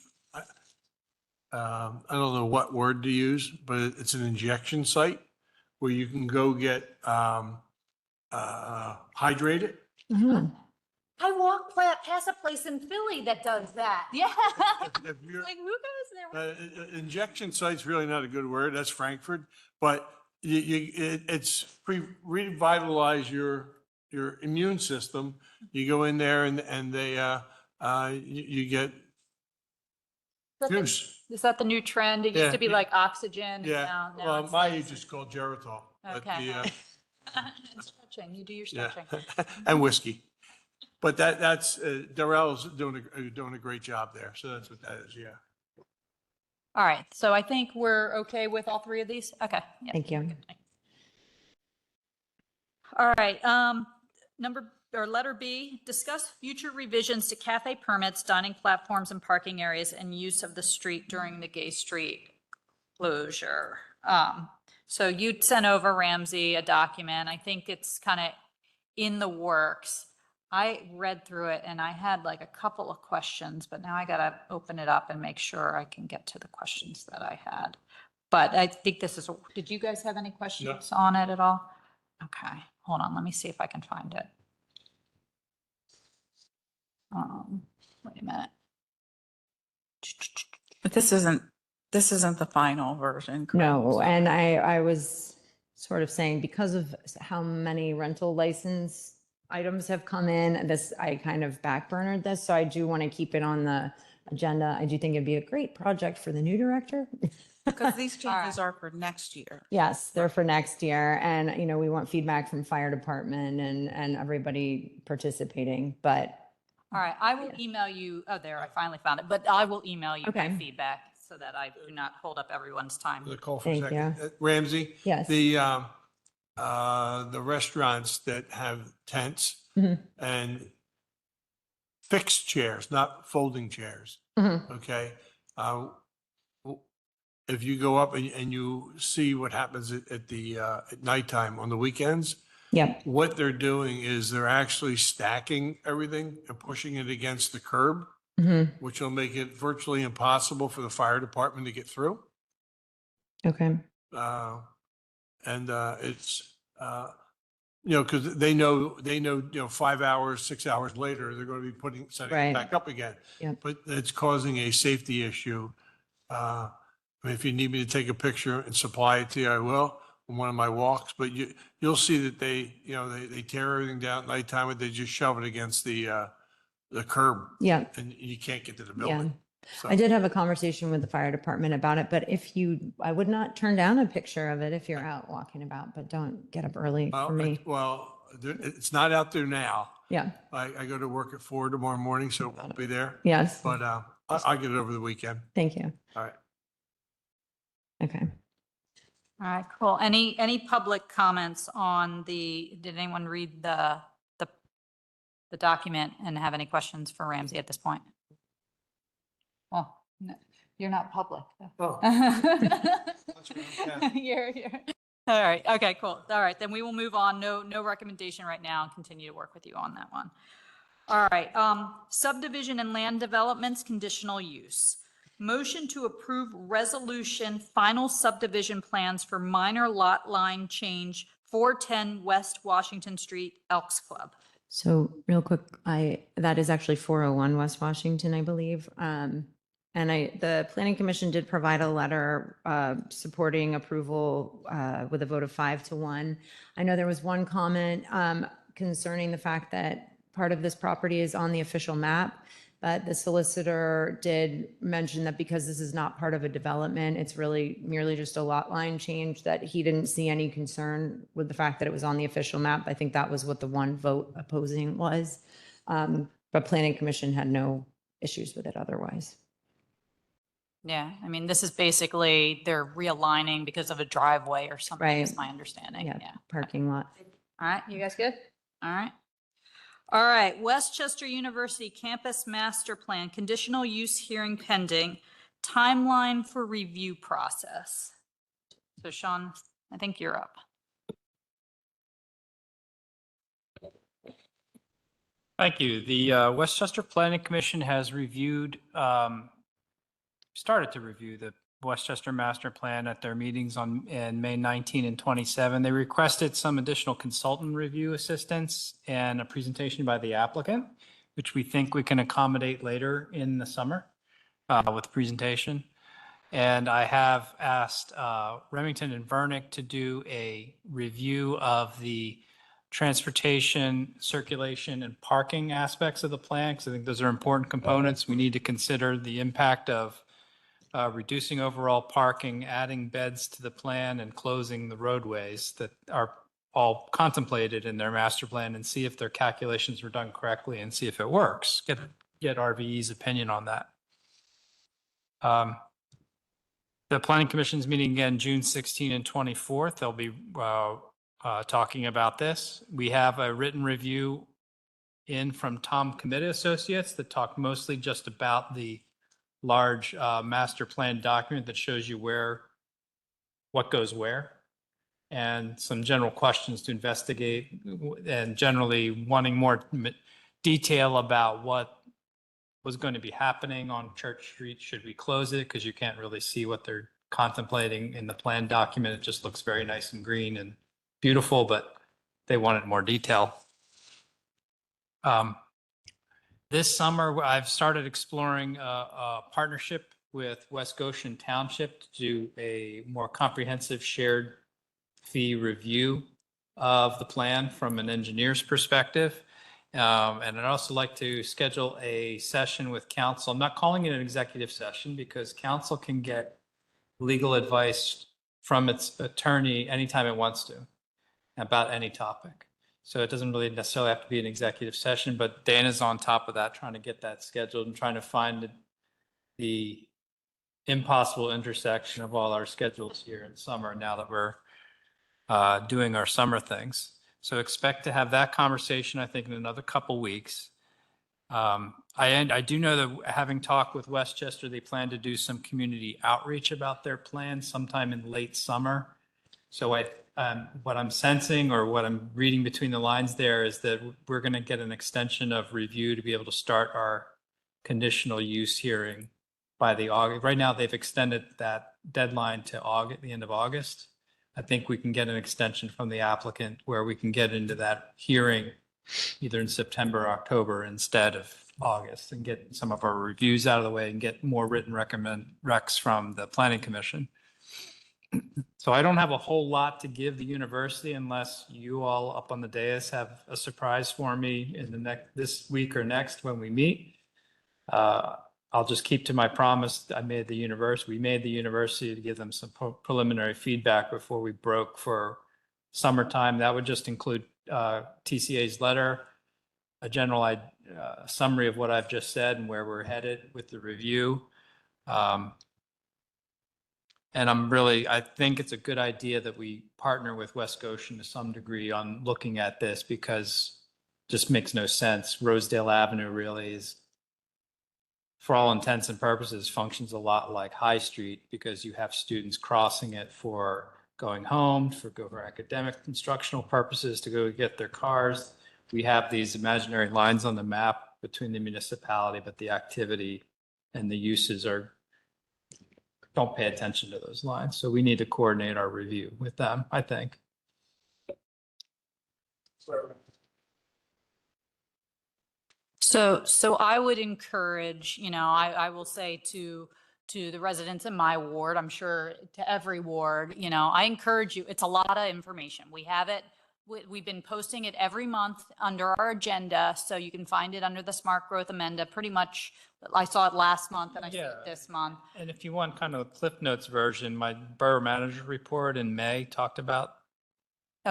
I don't know what word to use, but it's an injection site where you can go get hydrated. Mhm. I walk past a place in Philly that does that. Yeah. If you're- Like, who goes there? Injection site's really not a good word. That's Frankfurt, but it's revitalize your immune system. You go in there and they you get juice. Is that the new trend? It used Yeah, to be yeah. like oxygen. and Yeah. now Well, it's my like- age is called Geritol. but Okay. the, Stretching, you do your yeah, stretching. and whiskey. But that's Darrell's doing a great job there. So that's what that is. Yeah. All right, so I think we're okay with all three of these? Okay. yeah. Thank you. All right, letter B, discuss future revisions to cafe permits, dining platforms and parking areas and use of the street during the Gay Street closure. So you'd sent over, Ramsey, a document. I think it's kind of in the works. I read through it and I had like a couple of questions, but now I gotta open it up and make sure I can get to the questions that I had. But I think did you guys have any questions on it at all? Okay, hold on, let me see if I can find it. Wait a minute. But this isn't the final version. correct? No, and I was sort of saying because of how many rental license items have come in, I kind of backburnered this, so I do want to keep it on the agenda. I do think it'd be a great project for the new director. Because these All right. changes are for next year. Yes, they're for next year, and we want feedback from fire department and everybody participating, but All right, I will email you, there, I finally found it, but I will email you my Okay. feedback so that I do not hold up everyone's time. The call for a Thank second. you. Ramsey, yes. the restaurants that have tents Mhm. and fixed chairs, not folding chairs. Mhm. Okay. If you go up and you see what happens at nighttime on the weekends, Yep. what they're doing is they're actually stacking everything and pushing it against the curb, Mhm. which will make it virtually impossible for the fire department to get through. Okay. And it's, because they know, 5 hours, 6 hours later, they're going to be setting it Right. back up again. Yep. But it's causing a safety issue. If you need me to take a picture and supply it to you, I will. on one of my walks, but you'll see that they tear everything down at nighttime and they just shove it against the curb Yeah, and you can't get to the yeah. building. So I did have a conversation with the fire department about it, but I would not turn down a picture of it if you're out walking about, but don't get up early for me. It's not out there now. Yeah, I go to work at 4 tomorrow morning, so it won't be there. yes, But I'll get it over the weekend. thank you. All right. Okay. All right, cool. Any public comments on did anyone read the document and have any questions for Ramsey at this point? Well, no, you're not public. though. You're. All right, okay, cool. All right, then we will move on. No recommendation right now and continue to work with you on that one. All right, subdivision and land developments, conditional use. Motion to approve resolution final subdivision plans for minor lot line change 410 West Washington Street, Elks Club. So real quick, that is actually 401 West Washington, I believe. And the planning commission did provide a letter supporting approval with a vote of 5-1. I know there was one comment concerning the fact that part of this property is on the official map, but the solicitor did mention that because this is not part of a development, it's really merely just a lot line change, that he didn't see any concern with the fact that it was on the official map. I think that was what the one vote opposing was. But planning commission had no issues with it otherwise. Yeah, I mean, this is basically they're realigning because of a driveway or something, is Right. my understanding. Yeah, Yeah. parking lot. All right, you guys good? All right. All right, Westchester University Campus Master Plan, conditional use hearing pending, timeline for review process. So Sean, I think you're up. Thank you. The Westchester Planning Commission has started to review the Westchester Master Plan at their meetings in May 19 and 27. They requested some additional consultant review assistance and a presentation by the applicant, which we think we can accommodate later in the summer with presentation. And I have asked Remington and Vernick to do a review of the transportation, circulation, and parking aspects of the plan, because I think those are important components. We need to consider the impact of reducing overall parking, adding beds to the plan, and closing the roadways that are all contemplated in their master plan, and see if their calculations were done correctly and see if it works. Get RVE's opinion on that. The Planning Commission's meeting again June 16 and 24th. They'll be talking about this. We have a written review in from Tom Committa Associates that talk mostly just about the large master plan document that shows you what goes where, and some general questions to investigate, and generally wanting more detail about what was going to be happening on Church Street. Should we close it? Because you can't really see what they're contemplating in the plan document. It just looks very nice and green and beautiful, but they wanted more detail. This summer, I've started exploring a partnership with West Goshen Township to do a more comprehensive shared fee review of the plan from an engineer's perspective. And I'd also like to schedule a session with council. I'm not calling it an executive session because council can get legal advice from its attorney anytime it wants to about any topic. So it doesn't really necessarily have to be an executive session, but Dana's on top of that, trying to get that scheduled and trying to find the impossible intersection of all our schedules here in summer now that we're doing our summer things. So expect to have that conversation, I think, in another couple weeks. I do know that having talked with Westchester, they plan to do some community outreach about their plan sometime in late summer. So what I'm sensing, or what I'm reading between the lines there, is that we're going to get an extension of review to be able to start our conditional use hearing by the August. Right now, they've extended that deadline to August, the end of August. I think we can get an extension from the applicant where we can get into that hearing either in September or October instead of August, and get some of our reviews out of the way and get more written recs from the Planning Commission. So I don't have a whole lot to give the university unless you all up on the dais have a surprise for me in this week or next when we meet. I'll just keep to my promise. We made the university to give them some preliminary feedback before we broke for summertime. That would just include TCA's letter, a general summary of what I've just said and where we're headed with the review. And I think it's a good idea that we partner with West Goshen to some degree on looking at this, because it just makes no sense. Rosedale Avenue really is, for all intents and purposes, functions a lot like High Street, because you have students crossing it for going home, for academic instructional purposes, to go get their cars. We have these imaginary lines on the map between the municipality, but the activity and the uses don't pay attention to those lines. So we need to coordinate our review with them, I think. So I would encourage, I will say to the residents in my ward, I'm sure to every ward, I encourage you, it's a lot of information. We have it, we've been posting it every month under our agenda, so you can find it under the Smart Growth Amendment. Pretty much, I saw it last month and I see it this month. And if you want kind of a Cliff Notes version, my borough manager report in May talked about,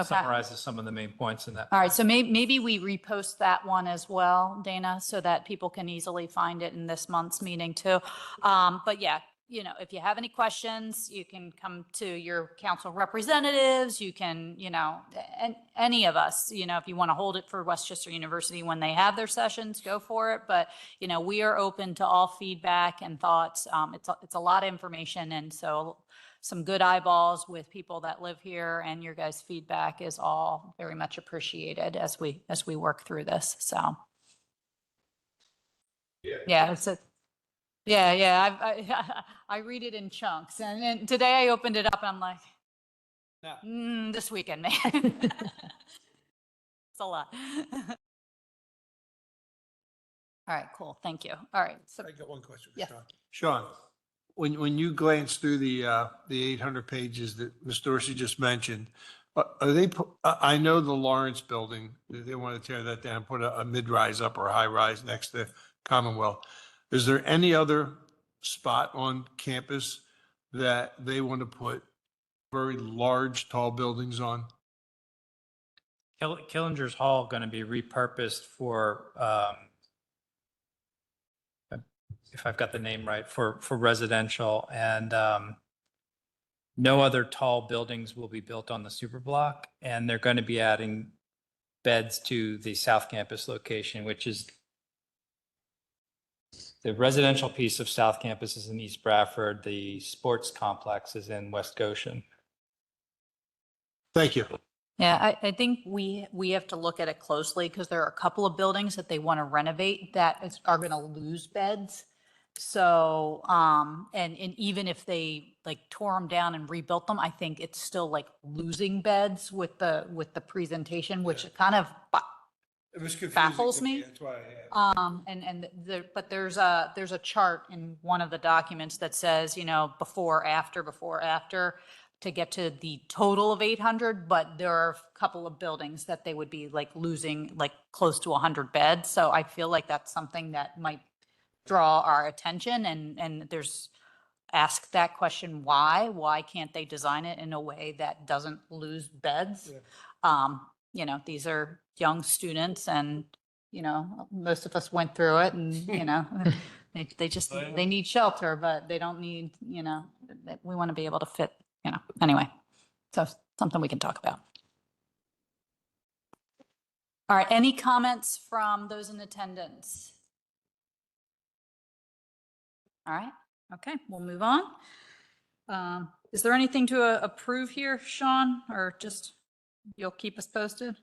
summarizes some of the main points in that. All right, so maybe we repost that one as well, Dana, so that people can easily find it in this month's meeting too. But yeah, if you have any questions, you can come to your council representatives. You can, and any of us, if you want to hold it for Westchester University when they have their sessions, go for it. But, we are open to all feedback and thoughts. It's a lot of information. And so some good eyeballs with people that live here, and your guys' feedback is all very much appreciated as we work through this. So. Yeah, I read it in chunks, and today I opened it up and I'm like, this weekend, man. It's a lot. All right, cool. Thank you. All right. So, I got one question for Yes. Sean. Sean, when you glance through the 800 pages that Ms. Dorsey just mentioned, are they, I know the Lawrence building, they want to tear that down, put a mid-rise up or a high-rise next to Commonwealth. Is there any other spot on campus that they want to put very large, tall buildings on? Killinger's Hall going to be repurposed for, if I've got the name right, for residential, and no other tall buildings will be built on the super block, and they're going to be adding beds to the South Campus location, which is the residential piece of South Campus is in East Bradford. The sports complex is in West Goshen. Thank you. yeah, I think we have to look at it closely, because there are a couple of buildings that they want to renovate that are going to lose beds. So, and even if they like tore them down and rebuilt them, I think it's still like losing beds with the presentation, which kind of It was confusing. baffles to me. That's why I asked. But there's a chart in one of the documents that says, before, after, to get to the total of 800, but there are a couple of buildings that they would be like losing like close to 100 beds. So I feel like that's something that might draw our attention, and there's ask that question, why can't they design it in a way that doesn't lose beds? These are young students, and most of us went through it, and they need shelter, but they don't need, we want to be able to fit, anyway. So something we can talk about. All right, any comments from those in attendance? All right, okay, we'll move on. Is there anything to approve here, Sean, or just you'll keep us posted?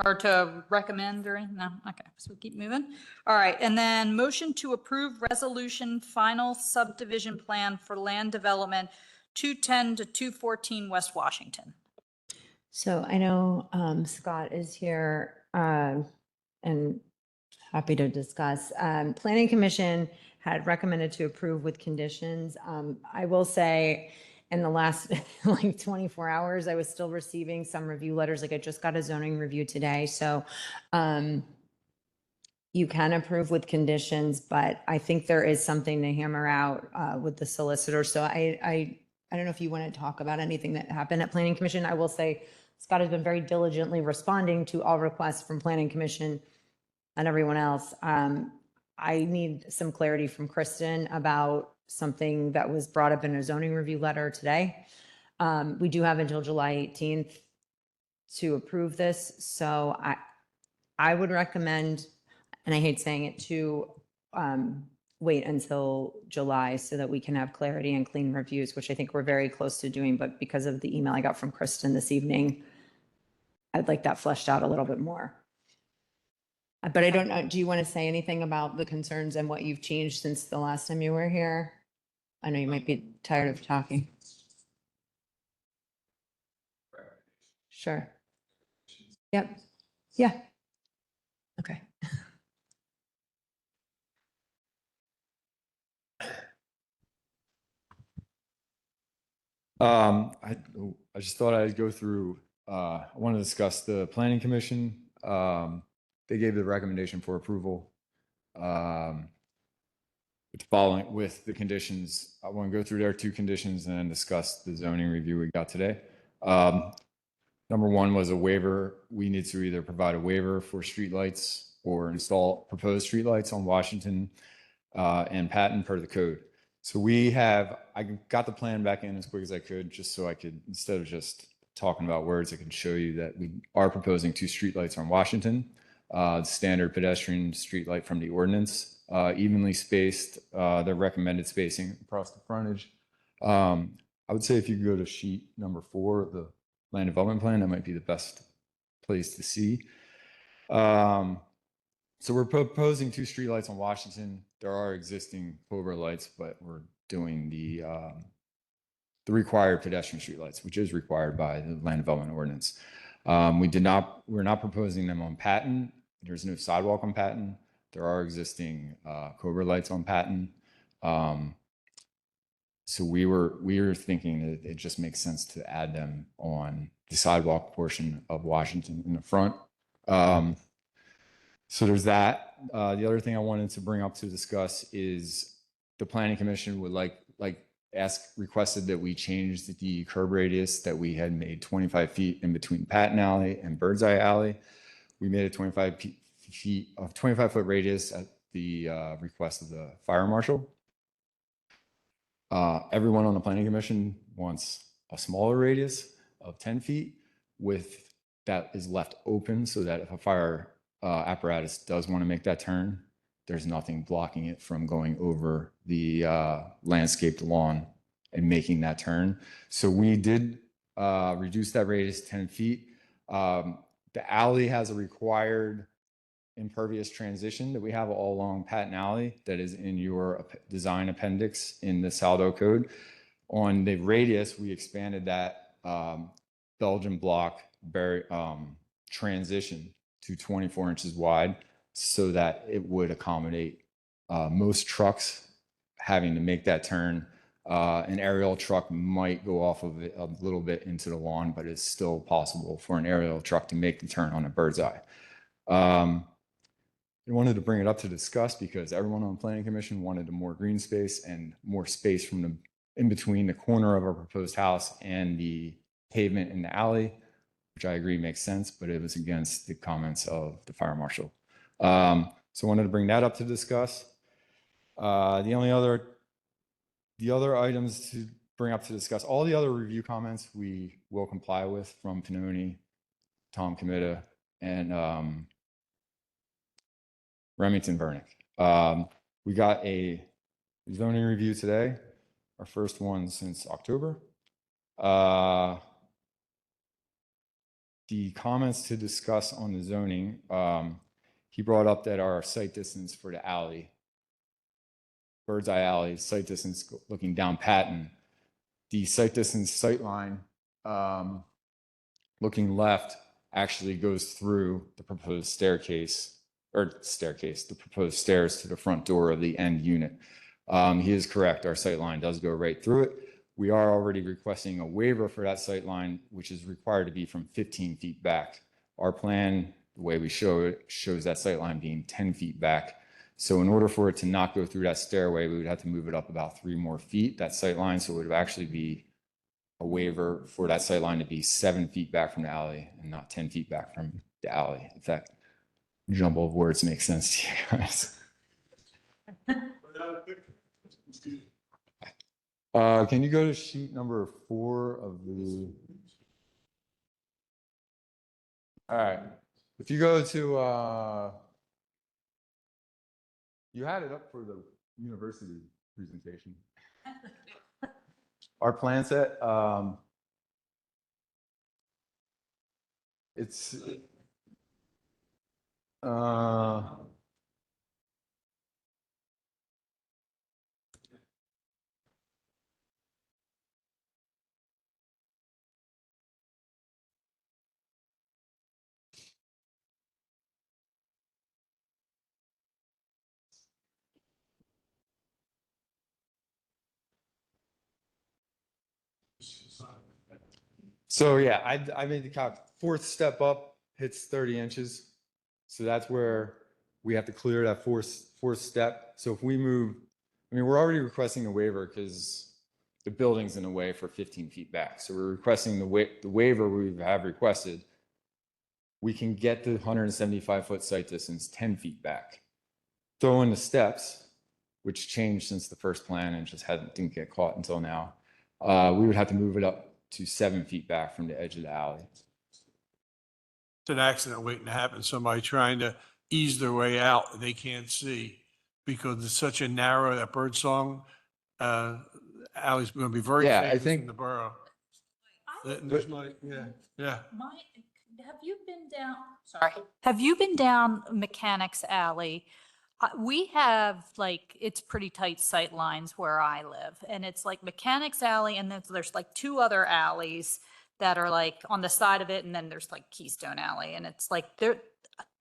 Or to recommend or anything? No, okay, so we keep moving. All right, and then motion to approve resolution final subdivision plan for land development 210 to 214 West Washington. So I know Scott is here and happy to discuss. Planning Commission had recommended to approve with conditions. I will say, in the last like 24 hours, I was still receiving some review letters. Like I just got a zoning review today. So you can approve with conditions, but I think there is something to hammer out with the solicitor. So I don't know if you want to talk about anything that happened at Planning Commission. I will say Scott has been very diligently responding to all requests from Planning Commission and everyone else. I need some clarity from Kristen about something that was brought up in a zoning review letter today. We do have until July 18th to approve this. So I would recommend, and I hate saying it, to wait until July so that we can have clarity and clean reviews, which I think we're very close to doing. But because of the email I got from Kristen this evening, I'd like that fleshed out a little bit more. But I don't know, do you want to say anything about the concerns and what you've changed since the last time you were here? I know you might be tired of talking. Sure. Yep. Yeah. Okay. I just thought I'd go through, I want to discuss the planning commission. They gave the recommendation for approval. Following with the conditions, I want to go through their 2 conditions and then discuss the zoning review we got today. Number 1 was a waiver. We need to either provide a waiver for streetlights or install proposed streetlights on Washington and Patton per the code. So I got the plan back in as quick as I could, just so I could, instead of just talking about words, I can show you that we are proposing 2 streetlights on Washington, standard pedestrian streetlight from the ordinance, evenly spaced, their recommended spacing across the frontage. I would say if you go to sheet number 4, the land development plan, that might be the best place to see. So we're proposing 2 streetlights on Washington. There are existing Cobra lights, but we're doing the required pedestrian streetlights, which is required by the land development ordinance. We're not proposing them on Patton. There's no sidewalk on Patton. There are existing Cobra lights on Patton. So we were thinking that it just makes sense to add them on the sidewalk portion of Washington in the front. So there's that. The other thing I wanted to bring up to discuss is the planning commission would requested that we change the curb radius that we had made 25 feet in between Patton Alley and Birdseye Alley. We made a 25-foot radius at the request of the fire marshal. Everyone on the planning commission wants a smaller radius of 10 feet with that is left open so that if a fire apparatus does want to make that turn, there's nothing blocking it from going over the landscaped lawn and making that turn. So we did reduce that radius 10 feet. The alley has a required impervious transition that we have all along Patton Alley that is in your design appendix in the Saldo code. On the radius, we expanded that Belgian block transition to 24 inches wide so that it would accommodate most trucks having to make that turn. An aerial truck might go off of it a little bit into the lawn, but it's still possible for an aerial truck to make the turn on a Birdseye. I wanted to bring it up to discuss because everyone on the planning commission wanted more green space and more space from in between the corner of our proposed house and the pavement in the alley, which I agree makes sense, but it was against the comments of the fire marshal. So I wanted to bring that up to discuss. The other items to bring up to discuss, all the other review comments we will comply with from Pinoni, Tom Comita, and Remington Vernick. We got a zoning review today, our first one since October. The comments to discuss on the zoning, he brought up that our site distance for the alley, Birdseye Alley, site distance looking down Patton, the site distance sight line looking left actually goes through the proposed the proposed stairs to the front door of the end unit. He is correct. Our sight line does go right through it. we are already requesting a waiver for that sight line, which is required to be from 15 feet back. Our plan, the way we show it, shows that sight line being 10 feet back. So in order for it to not go through that stairway, we would have to move it up about 3 more feet, that sight line. So it would actually be a waiver for that sight line to be 7 feet back from the alley and not 10 feet back from the alley. If that jumble of words makes sense to you guys. Can you go to sheet number 4 of the? All right. If you go to, you had it up for the university presentation. Our plan set, it's, so yeah, I made the calc. 4th step up hits 30 inches. So that's where we have to clear that fourth step. So if we move, I mean, we're already requesting a waiver because the building's in the way for 15 feet back. So we're requesting the waiver we have requested. We can get the 175-foot sight distance 10 feet back. Throw in the steps, which changed since the first plan and just didn't get caught until now. We would have to move it up to 7 feet back from the edge of the alley. It's an accident waiting to happen. Somebody trying to ease their way out, they can't see because it's such a narrow, that birdsong alley's going to be very Yeah, I famous think- in the borough. I- There's yeah. Have you been down, sorry, have you been down Mechanics Alley? We have like, it's pretty tight sight lines where I live, and it's like Mechanics Alley, and then there's like 2 other alleys that are like on the side of it, and then there's like Keystone Alley, and it's like there,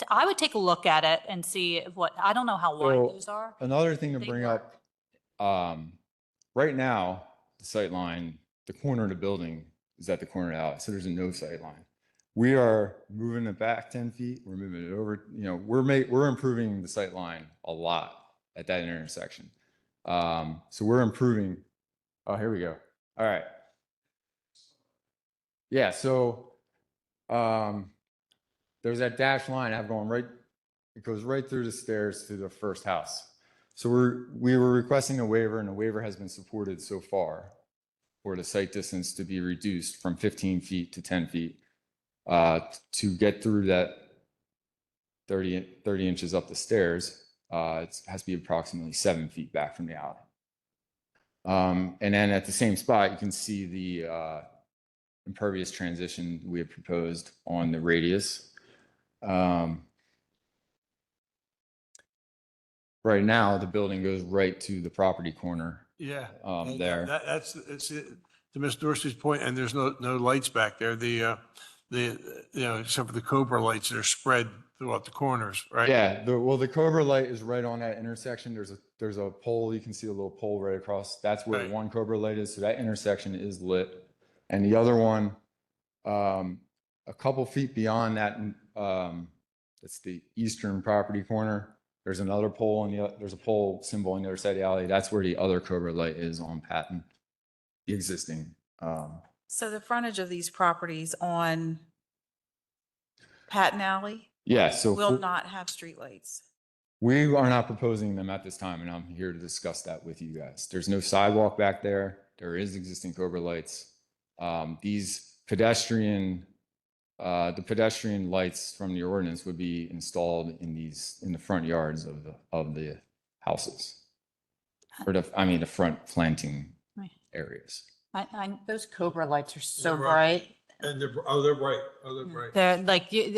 I would take a look at it and see what, I don't know how wide So, those are. Another thing to They bring work. up, right now, the sight line, the corner of the building is at the corner of the alley, so there's a no sight line. We are moving it back 10 feet. We're moving it over, we're improving the sight line a lot at that intersection. So we're improving. Oh, here we go. All right. Yeah, so there's that dashed line I have going right, it goes right through the stairs to the first house. So we were requesting a waiver, and the waiver has been supported so far for the sight distance to be reduced from 15 feet to 10 feet to get through that 30 inches up the stairs. It has to be approximately 7 feet back from the alley. And then at the same spot, you can see the impervious transition we have proposed on the radius. Right now, the building goes right to the property corner Yeah. there. That's it. To Ms. Dorsey's point, and there's no lights back there. Except for the Cobra lights that are spread throughout the corners, right? Yeah, the Cobra light is right on that intersection. There's a pole, you can see a little pole right across. That's where Right. one Cobra light is. So that intersection is lit. And the other one, a couple feet beyond that, it's the eastern property corner. There's another pole, and there's a pole symbol on the other side of the alley. That's where the other Cobra light is on Patton, the existing. So the frontage of these properties on Patton Alley Yeah, so will not have streetlights. we are not proposing them at this time, and I'm here to discuss that with you guys. There's no sidewalk back there. There is existing Cobra lights. These the pedestrian lights from the ordinance would be installed in the front yards of the houses. Or the front planting Right. areas. Those Cobra lights are so They're bright. bright. And they're bright. They're bright. They're like, you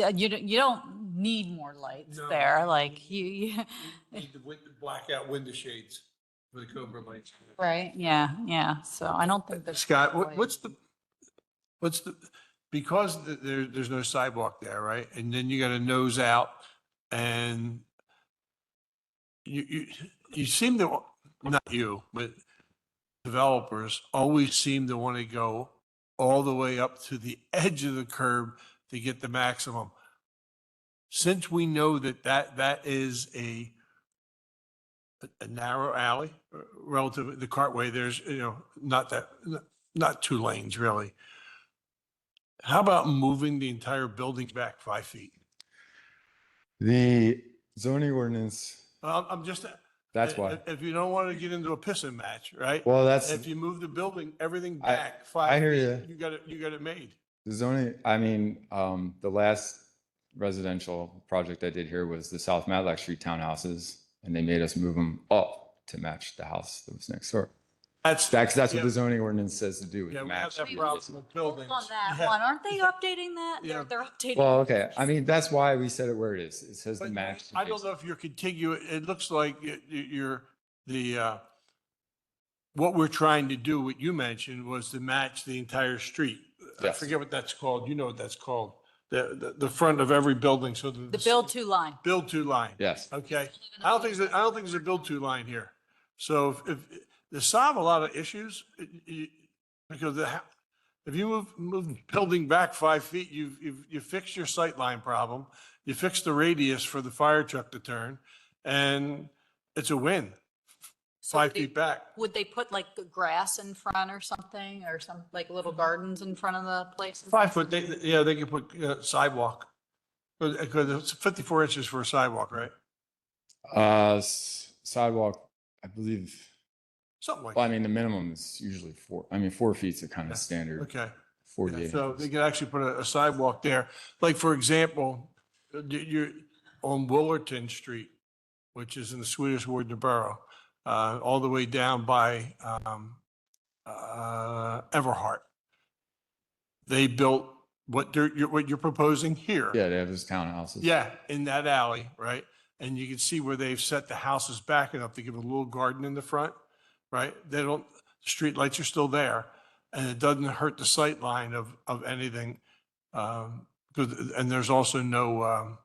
don't need more lights No. there, like you, Need the blackout window shades for the Cobra lights. right? Yeah, so I don't think that's. Scott, what's the, because there's no sidewalk there, right? And then you got to nose out, and you seem to, not you, but developers always seem to want to go all the way up to the edge of the curb to get the maximum. Since we know that is a narrow alley relative to the cartway, there's, not 2 lanes really. How about moving the entire building back 5 feet? The zoning ordinance, I'm just. that's why. If you don't want to get into a pissing match, right? Well, that's, If you move the building, everything I- back I 5 hear feet, ya. you got it made. the zoning, I mean, the last residential project I did here was the South Matlack Street townhouses, and they made us move them up to match the house that was next door. That's what yeah. the zoning ordinance says to do. is Yeah, we have match. that problem with buildings. On that Yeah. one, aren't they updating that? Yeah. They're updating. Well, okay, I mean, that's why we said it where it is. It says to But match. I don't know if you're contiguous, it looks like what we're trying to do, what you mentioned, was to match the entire street. I Yes. forget what that's called. You know what that's called. The front of every building, so The build to line. Build to line. Yes. Okay. I don't think there's a build to line here. So if to solve a lot of issues, because if you move building back 5 feet, you fix your sight line problem, you fix the radius for the fire truck to turn, and it's a win. So 5 they- feet back. Would they put like grass in front or something, or some like little gardens in front of the place? 5 foot, they could put sidewalk. Because it's 54 inches for a sidewalk, right? Sidewalk, I believe, Something like well, I that. mean, the minimum is usually 4. I mean, 4 feet's a kind of standard, Okay. 48. So they could actually put a sidewalk there. Like, for example, you're on Willerton Street, which is in the Swedish ward of the borough, all the way down by Everhart. They built what you're proposing here. Yeah, they have those townhouses. Yeah, in that alley, right? And you can see where they've set the houses back enough to give a little garden in the front, right? They don't, the street lights are still there, and it doesn't hurt the sight line of anything. And there's also no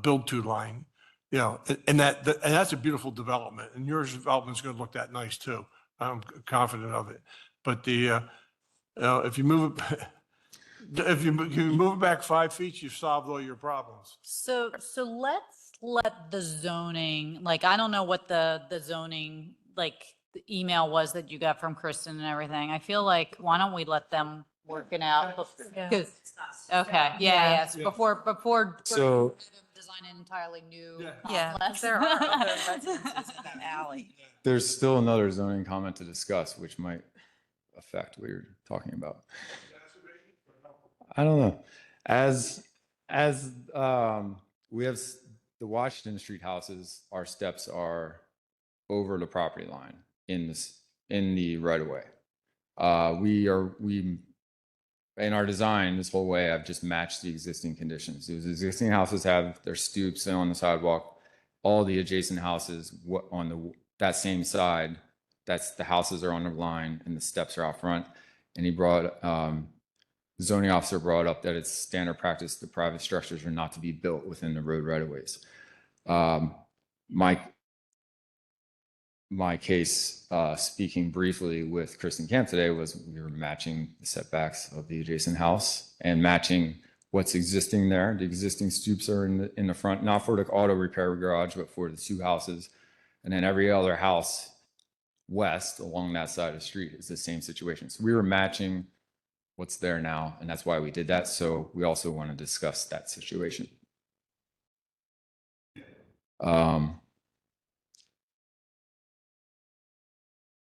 build to line, and that's a beautiful development, and yours development's gonna look that nice too. I'm confident of it. But if you move it, if you move it back 5 feet, you've solved all your problems. So let's let the zoning, like, I don't know what the zoning, like, the email was that you got from Kristen and everything. I feel like, why don't we let them work it out? Because, okay, yes, Yeah. before So- design an entirely new. Yeah, complex. there are other residences in that alley. There's still another zoning comment to discuss, which might affect what you're talking about. I don't know. As we have the Washington Street houses, our steps are over the property line in the right of way. We in our design this whole way, I've just matched the existing conditions. Those existing houses have their stoops on the sidewalk. All the adjacent houses on that same side, that's the houses are on the line and the steps are out front. And the zoning officer brought up that it's standard practice the private structures are not to be built within the road right of ways. My case, speaking briefly with Kristen Camp today, was we were matching the setbacks of the adjacent house and matching what's existing there. The existing stoops are in the front, not for the auto repair garage, but for the 2 houses. And then every other house west along that side of the street is the same situation. So we were matching what's there now, and that's why we did that. So we also want to discuss that situation.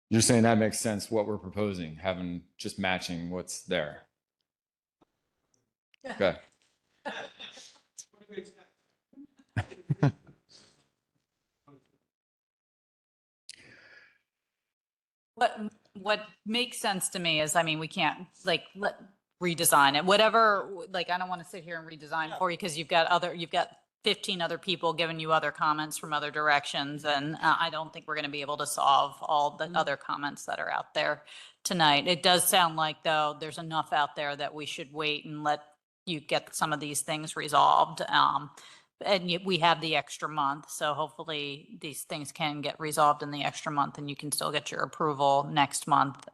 You're saying that makes sense, what we're proposing, having just matching what's there. Okay. What makes sense to me is, I mean, we can't like redesign it, whatever, like, I don't want to sit here and redesign for you because you've got 15 other people giving you other comments from other directions. And I don't think we're going to be able to solve all the other comments that are out there tonight. It does sound like, though, there's enough out there that we should wait and let you get some of these things resolved and yet we have the extra month, so hopefully these things can get resolved in the extra month and you can still get your approval next month.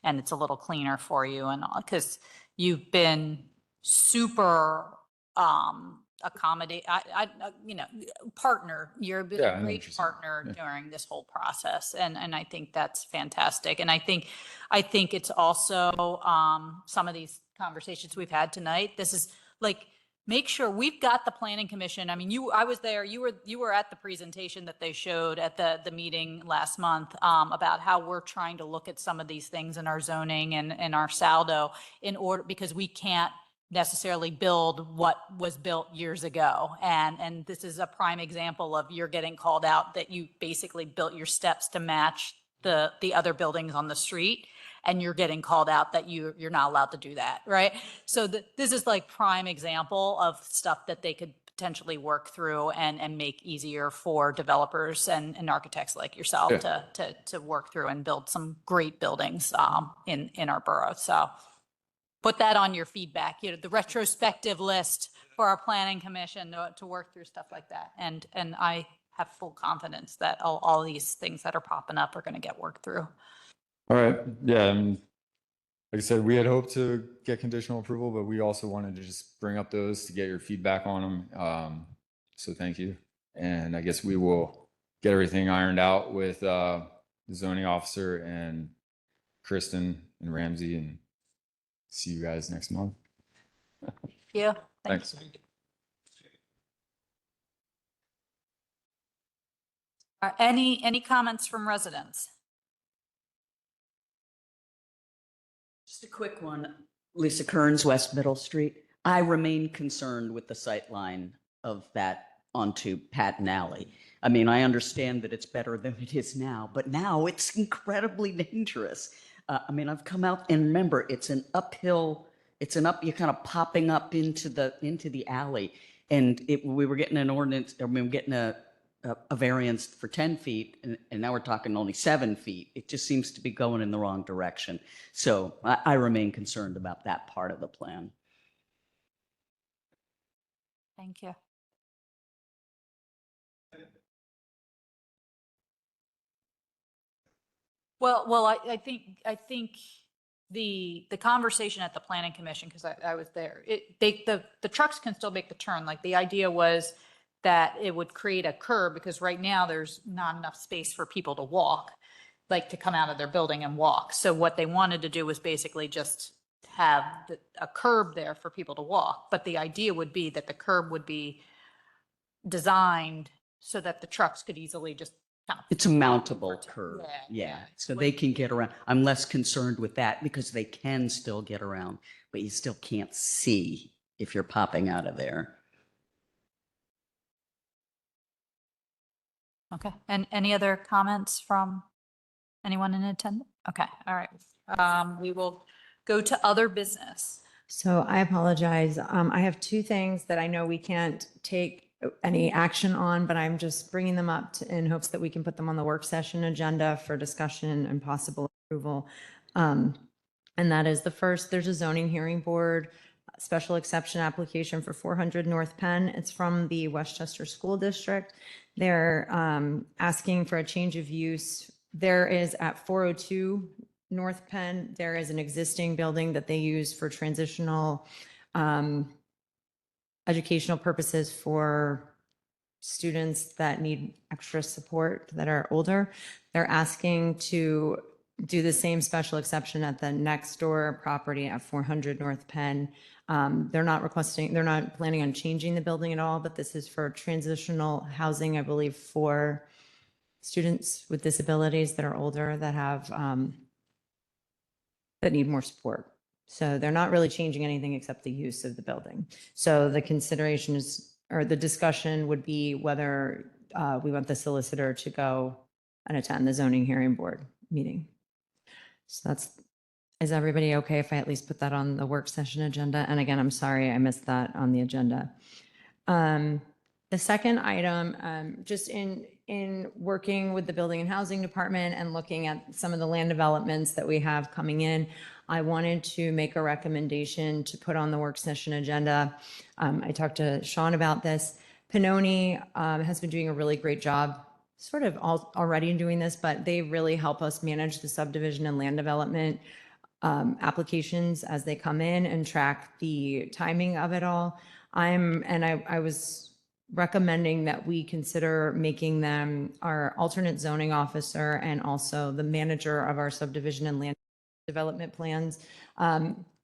And it's a little cleaner for you and all, because you've been super, partner. You've been Yeah, I a know what great you're saying. partner Yeah. during this whole process. And I think that's fantastic. And I think it's also, some of these conversations we've had tonight, this is like, make sure we've got the planning commission. I mean, I was there, you were at the presentation that they showed at the meeting last month, about how we're trying to look at some of these things in our zoning and our saldo in order, because we can't necessarily build what was built years ago. And this is a prime example of you're getting called out that you basically built your steps to match the other buildings on the street. And you're getting called out that you're not allowed to do that, right? So this is like prime example of stuff that they could potentially work through and make easier for developers and architects like yourself Yeah. to work through and build some great buildings in our borough. So put that on your feedback, the retrospective list for our planning commission to work through stuff like that. And I have full confidence that all these things that are popping up are going to get worked through. All right, yeah, and like I said, we had hoped to get conditional approval, but we also wanted to just bring up those to get your feedback on them. So thank you. And I guess we will get everything ironed out with the zoning officer and Kristen and Ramsey, and see you guys next month. Yeah. Thanks. Any comments from residents? Just a quick one. Lisa Kearns, West Middle Street. I remain concerned with the sight line of that onto Patton Alley. I mean, I understand that it's better than it is now, but now it's incredibly dangerous. I mean, I've come out and remember, it's an uphill, you're kind of popping up into the alley. And we were getting an ordinance, I mean, we're getting a variance for 10 feet, and now we're talking only 7 feet. It just seems to be going in the wrong direction. So I remain concerned about that part of the plan. Thank you. Well, I think the conversation at the planning commission, because I was there, the trucks can still make the turn. Like the idea was that it would create a curb, because right now there's not enough space for people to walk, like to come out of their building and walk. So what they wanted to do was basically just have a curb there for people to walk. But the idea would be that the curb would be designed so that the trucks could easily just kind of. It's a mountable curve. Yeah. Yeah. So they can get around. I'm less concerned with that because they can still get around, but you still can't see if you're popping out of there. Okay. And any other comments from anyone in attendance? Okay. All right. We will go to other business. So I apologize. I have two things that I know we can't take any action on, but I'm just bringing them up in hopes that we can put them on the work session agenda for discussion and possible approval. And that is the first, there's a zoning hearing board special exception application for 400 North Penn. It's from the Westchester School District. They're asking for a change of use. There is at 402 North Penn, there is an existing building that they use for transitional educational purposes for students that need extra support that are older. They're asking to do the same special exception at the next door property at 400 North Penn. They're not planning on changing the building at all, but this is for transitional housing, I believe, for students with disabilities that are older that have, that need more support. So they're not really changing anything except the use of the building. So the consideration is, or the discussion would be whether we want the solicitor to go and attend the zoning hearing board meeting. So is everybody okay if I at least put that on the work session agenda? And again, I'm sorry I missed that on the agenda. The second item, just in working with the Building and Housing Department and looking at some of the land developments that we have coming in, I wanted to make a recommendation to put on the work session agenda. I talked to Sean about this. Pannoni has been doing a really great job sort of already in doing this, but they really help us manage the subdivision and land development applications as they come in and track the timing of it all. I was recommending that we consider making them our alternate zoning officer and also the manager of our subdivision and land development plans.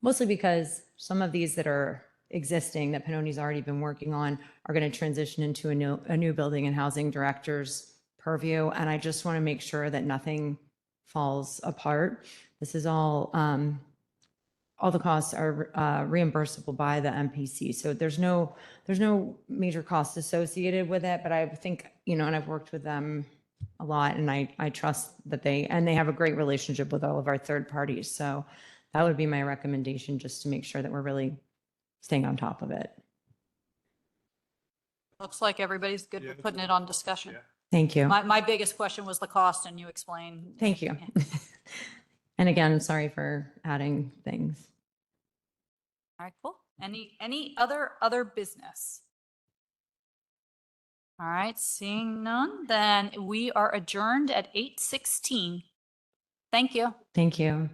Mostly because some of these that are existing that Pannoni's already been working on are going to transition into a new building and housing director's purview. And I just want to make sure that nothing falls apart. This is all the costs are reimbursable by the MPC. So there's no major cost associated with it, but I think, and I've worked with them a lot and I trust that they have a great relationship with all of our third parties. So that would be my recommendation, just to make sure that we're really staying on top of it. Looks like everybody's good Yeah, with putting it on discussion. Yeah. Thank you. My biggest question was the cost, and you explained. Thank you. And again, sorry for adding things. All right, cool. Any other business? All right, seeing none, then we are adjourned at 8:16. Thank you. Thank you.